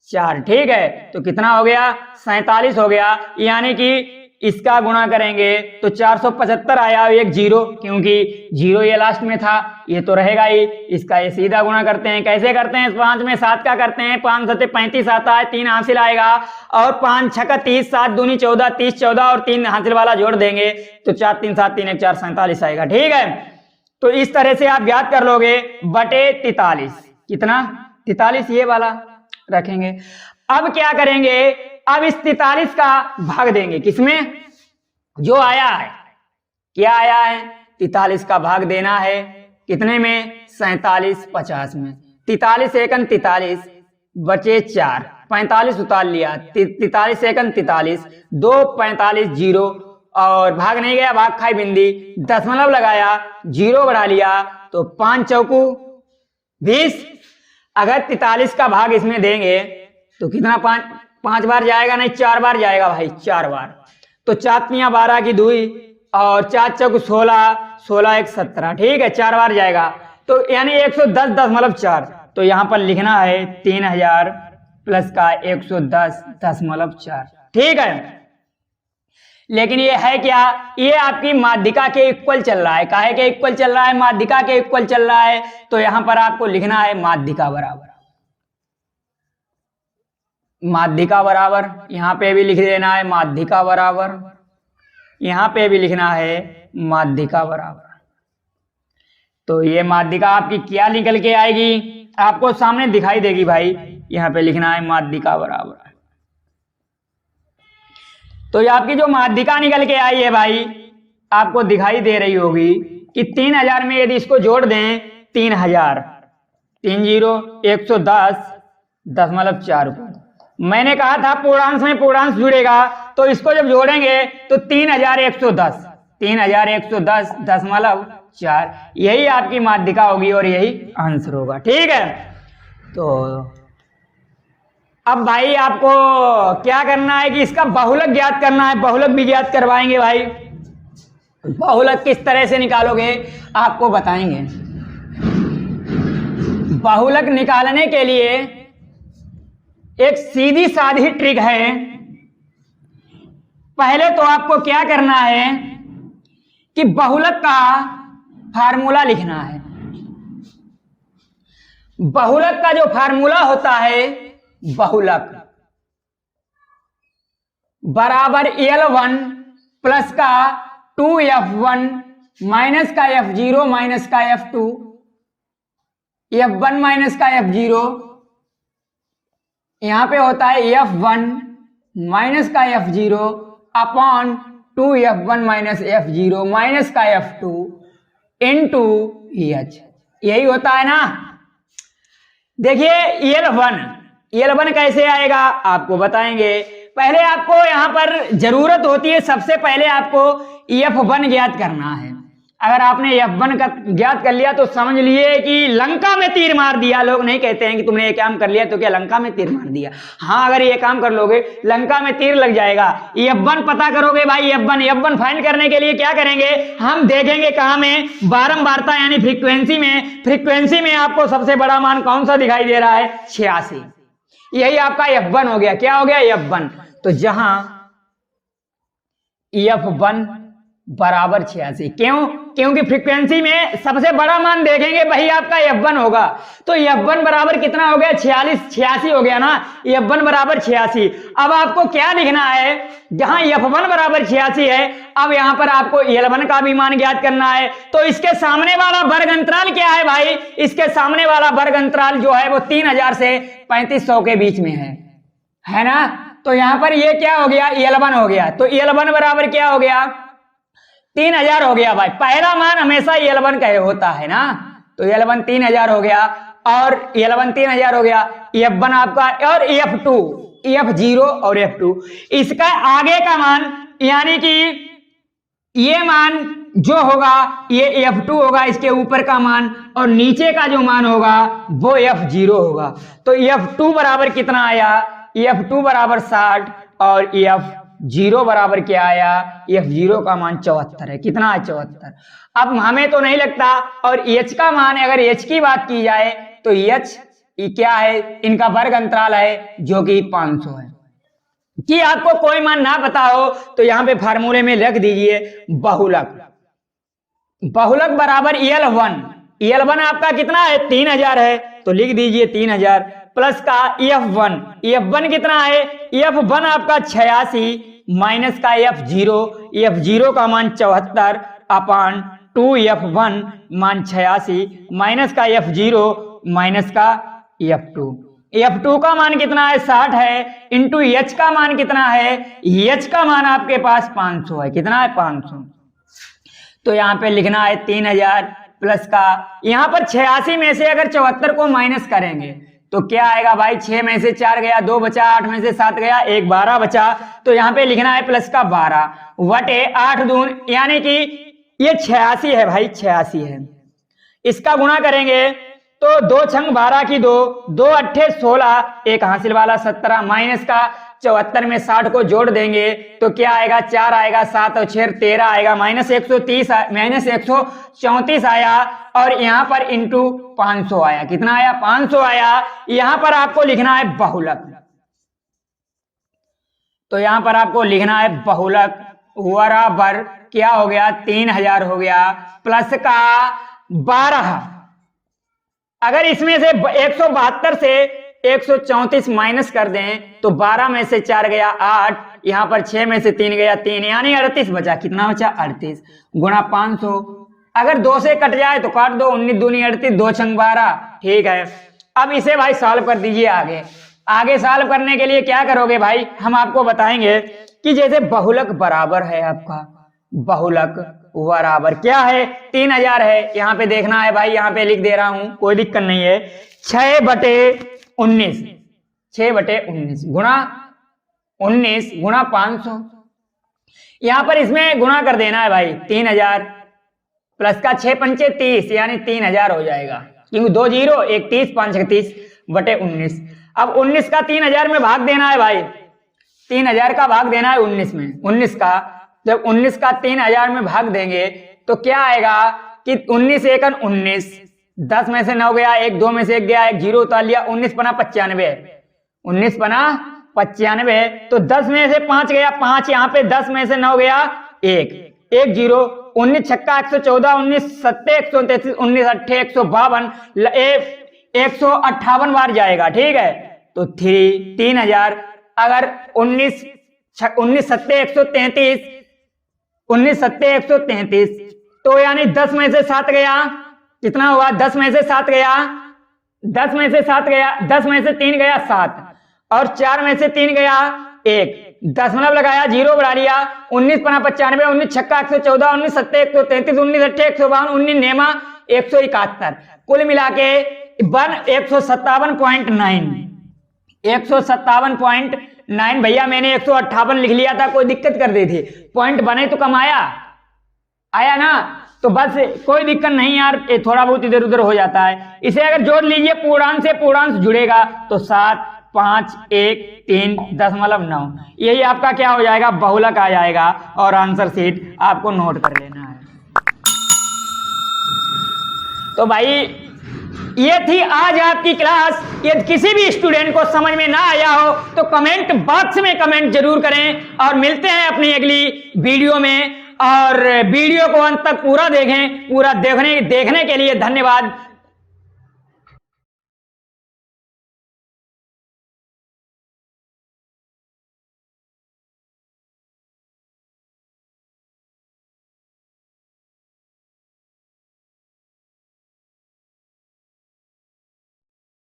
S1: 4। ठीक है, तो कितना हो गया 47 हो गया। यानी कि इसका गुणा करेंगे तो 475 आया, एक जीरो, क्योंकि जीरो ये लास्ट में था, ये तो रहेगा ही। इसका ये सीधा गुणा करते हैं। कैसे करते हैं? 5 में 7 का करते हैं, 5 7 35 आता है, 3 हासिल आएगा, और 5 6 का 30, 7 दूनी 14, 30 14 और 3 हासिल वाला जोड़ देंगे तो 4 3 7 3 1 4 47 आएगा। ठीक है, तो इस तरह से आप याद कर लोगे बटे 43। कितना? 43 ये वाला रखेंगे। अब क्या करेंगे? अब इस 43 का भाग देंगे किसमें? जो आया है, क्या आया है? 43 का भाग देना है कितने में? 47 50 में। 43 एकन 43 बचे 4, 45 उतार लिया, 43 एकन 43, 2 45 जीरो, और भाग नहीं गया, भाग खाई बिंदी, दशमलव लगाया, जीरो बढ़ा लिया, तो 5 चौकू 20। अगर 43 का भाग इसमें देंगे तो कितना? 5 बार जाएगा? नहीं, 4 बार जाएगा भाई, 4 बार। तो 4 तियां 12 की 2 और 4 चौक 16, 16 1 17। ठीक है, 4 बार जाएगा, तो यानी 110.4। तो यहां पर लिखना है 3000 प्लस का 110.4। ठीक है, लेकिन ये है क्या? ये आपकी माध्यिका के इक्वल चल रहा है। काहे के इक्वल चल रहा है? माध्यिका के इक्वल चल रहा है। तो यहां पर आपको लिखना है माध्यिका बराबर, माध्यिका बराबर, यहां पे भी लिख देना है माध्यिका बराबर, यहां पे भी लिखना है माध्यिका बराबर। तो ये माध्यिका आपकी क्या निकल के आएगी? आपको सामने दिखाई देगी भाई, यहां पे लिखना है माध्यिका बराबर। तो ये आपकी जो माध्यिका निकल के आई है भाई, आपको दिखाई दे रही होगी कि 3000 में यदि इसको जोड़ दें, 3000 3 0 110.4। मैंने कहा था पूर्णांश में पूर्णांश जुड़ेगा, तो इसको जब जोड़ेंगे तो 3110, 3110.4, यही आपकी माध्यिका होगी और यही आंसर होगा। ठीक है, तो अब भाई आपको क्या करना है कि इसका बहुलक ज्ञात करना है। बहुलक भी ज्ञात करवाएंगे भाई। बहुलक किस तरह से निकालोगे आपको बताएंगे। बहुलक निकालने के लिए एक सीधी साधी ट्रिक है। पहले तो आपको क्या करना है कि बहुलक का फार्मूला लिखना है। बहुलक का जो फार्मूला होता है, बहुलक बराबर L1 प्लस का 2F1 माइनस का F0 माइनस का F2, F1 माइनस का F0, यहां पे होता है F1 माइनस का F0 upon 2F1 minus F0 minus का F2 इंटू H। यही होता है ना। देखिए L1 कैसे आएगा आपको बताएंगे। पहले आपको यहां पर जरूरत होती है, सबसे पहले आपको F1 ज्ञात करना है। अगर आपने F1 का ज्ञात कर लिया तो समझ लिए कि लंका में तीर मार दिया। लोग नहीं कहते हैं कि तुमने ये काम कर लिया तो क्या लंका में तीर मार दिया। हाँ, अगर ये काम कर लोगे लंका में तीर लग जाएगा। F1 पता करोगे भाई। F1 फाइंड करने के लिए क्या करेंगे, हम देखेंगे कहां में, बारंबारता यानी फ्रीक्वेंसी में आपको सबसे बड़ा मान कौन सा दिखाई दे रहा है? 86। यही आपका F1 हो गया। क्या हो गया? F1। तो जहां F1 बराबर 86, क्यों? क्योंकि फ्रीक्वेंसी में सबसे बड़ा मान देखेंगे वही आपका F1 होगा। तो F1 बराबर कितना हो गया? 86 हो गया ना। F1 बराबर 86। अब आपको क्या लिखना है, जहां F1 बराबर 86 है, अब यहां पर आपको L1 का भी मान ज्ञात करना है। तो इसके सामने वाला वर्ग अंतराल क्या है भाई? इसके सामने वाला वर्ग अंतराल जो है वो 3000 से 3500 के बीच में है ना। तो यहां पर ये क्या हो गया? L1 हो गया। तो L1 बराबर क्या हो गया? 3000 हो गया भाई। पहला मान हमेशा L1 का होता है ना। तो L1 3000 हो गया, और L1 3000 हो गया। F1 आपका, और F2, F0 और F2, इसका आगे का मान, यानी कि ये मान जो होगा ये F2 होगा, इसके ऊपर का मान, और नीचे का जो मान होगा वो F0 होगा। तो F2 बराबर कितना आया, F2 बराबर 60 और F0 बराबर क्या आया, F0 का मान 74 है। कितना है, 74। अब हमें तो नहीं लगता, और H का मान है, अगर H की बात की जाए तो H क्या है, इनका वर्ग अंतराल है जो कि 500 है। कि आपको कोई मान ना पता हो तो यहां पे फार्मूले में रख दीजिए बहुलक, बहुलक बराबर EL1, EL1 आपका कितना है 3000 है, तो लिख दीजिए 3000 प्लस का F1, F1 कितना है, F1 आपका 86 माइनस का F0, F0 का मान 74 अपान 2F1 मान 86 माइनस का F0 माइनस का F2, F2 का मान कितना है 60 है, इंटू H का मान कितना है, H का मान आपके पास 500 है। कितना है, 500। तो यहाँ पे लिखना है 3000 प्लस का, यहाँ पर 86 में से अगर 74 को माइनस करेंगे तो क्या आएगा भाई, 6 में से 4 गया, 2 बचा, 8 में से 7 गया, 1 12 बचा। तो यहाँ पे लिखना है प्लस का 12 वटे 8 दून, यानी कि ये 86 है भाई, 86 है। इसका गुणा करेंगे तो 2 छंग 12 की 2, 2 अट्ठे 16, एक हासिल वाला 17 माइनस का 74 में 60 को जोड़ देंगे तो क्या आएगा, 4 आएगा, 7 और 6 13 आएगा, माइनस 130 माइनस 134 आया, और यहाँ पर इंटू 500 आया। कितना आया, 500 आया। यहाँ पर आपको लिखना है बहुलक, तो यहाँ पर आपको लिखना है बहुलक बराबर क्या हो गया, 3000 हो गया प्लस का 12। अगर इसमें से 172 से 134 माइनस कर दें तो 12 में से 4 गया 8, यहाँ पर 6 में से 3 गया 3, यानी 38 बचा। कितना बचा, 38 गुणा 500। अगर 2 से कट जाए तो काट दो, 19 दूनी 38, 2 छंग 12। ठीक है, अब इसे भाई सॉल्व कर दीजिए। आगे सॉल्व करने के लिए क्या करोगे भाई, हम आपको बताएंगे कि जैसे बहुलक बराबर है आपका, बहुलक बराबर क्या है, 3000 है, यहाँ पे देखना है भाई, यहाँ पे लिख दे रहा हूं, कोई दिक्कत नहीं है। 6/19, 6/19 गुणा 19 गुणा 500, यहाँ पर इसमें गुणा कर देना है भाई। 3000 प्लस का 6 पंचे 30, यानी 3000 हो जाएगा, क्योंकि 2 0 1 30 5 30/19। अब 19 का 3000 में भाग देना है भाई, 3000 का भाग देना है 19 में, 19 का जब 19 का 3000 में भाग देंगे तो क्या आएगा कि 19 एकन 19, 10 में से 9 गया, 1 2 में से 1 गया, 1 0 उतार लिया, 19 पना 95, 19 पना 95, तो 10 में से 5 गया 5, यहाँ पे 10 में से 9 गया 1 1 0, 19 छक्का 114, 19 सत्ते 133, 19 अट्ठे 152, 158 बार जाएगा। ठीक है, तो 3000 अगर 19 सत्ते 133, 19 सत्ते 133, तो यानी 10 में से 7 गया, कितना हुआ, 10 में से 7 गया, 10 में से 7 गया, 10 में से 3 गया 7, और 4 में से 3 गया 1, दशमलव लगाया, 0 बढ़ा लिया, 19 पना 95, 19 छक्का 114, 19 सत्ते 133, 19 अट्ठे 152, 19 नेमा 171, कुल मिला के 157.9, 157.9। भैया मैंने 158 लिख लिया था, कोई दिक्कत कर दी थी, पॉइंट बने तो कम आया ना, तो बस कोई दिक्कत नहीं यार, ये थोड़ा बहुत इधर उधर हो जाता है। इसे अगर जोड़ लीजिए पूर्णांक से पूर्णांक जुड़ेगा तो 7 5 1 3.9, यही आपका क्या हो जाएगा, बहुलक आ जाएगा। और आंसर शीट आपको नोट कर लेना है। तो भाई ये थी आज आपकी क्लास। यदि किसी भी स्टूडेंट को समझ में ना आया हो तो कमेंट बॉक्स में कमेंट जरूर करें, और मिलते हैं अपनी अगली वीडियो में। और वीडियो को अंत तक पूरा देखें, पूरा देखने के लिए धन्यवाद।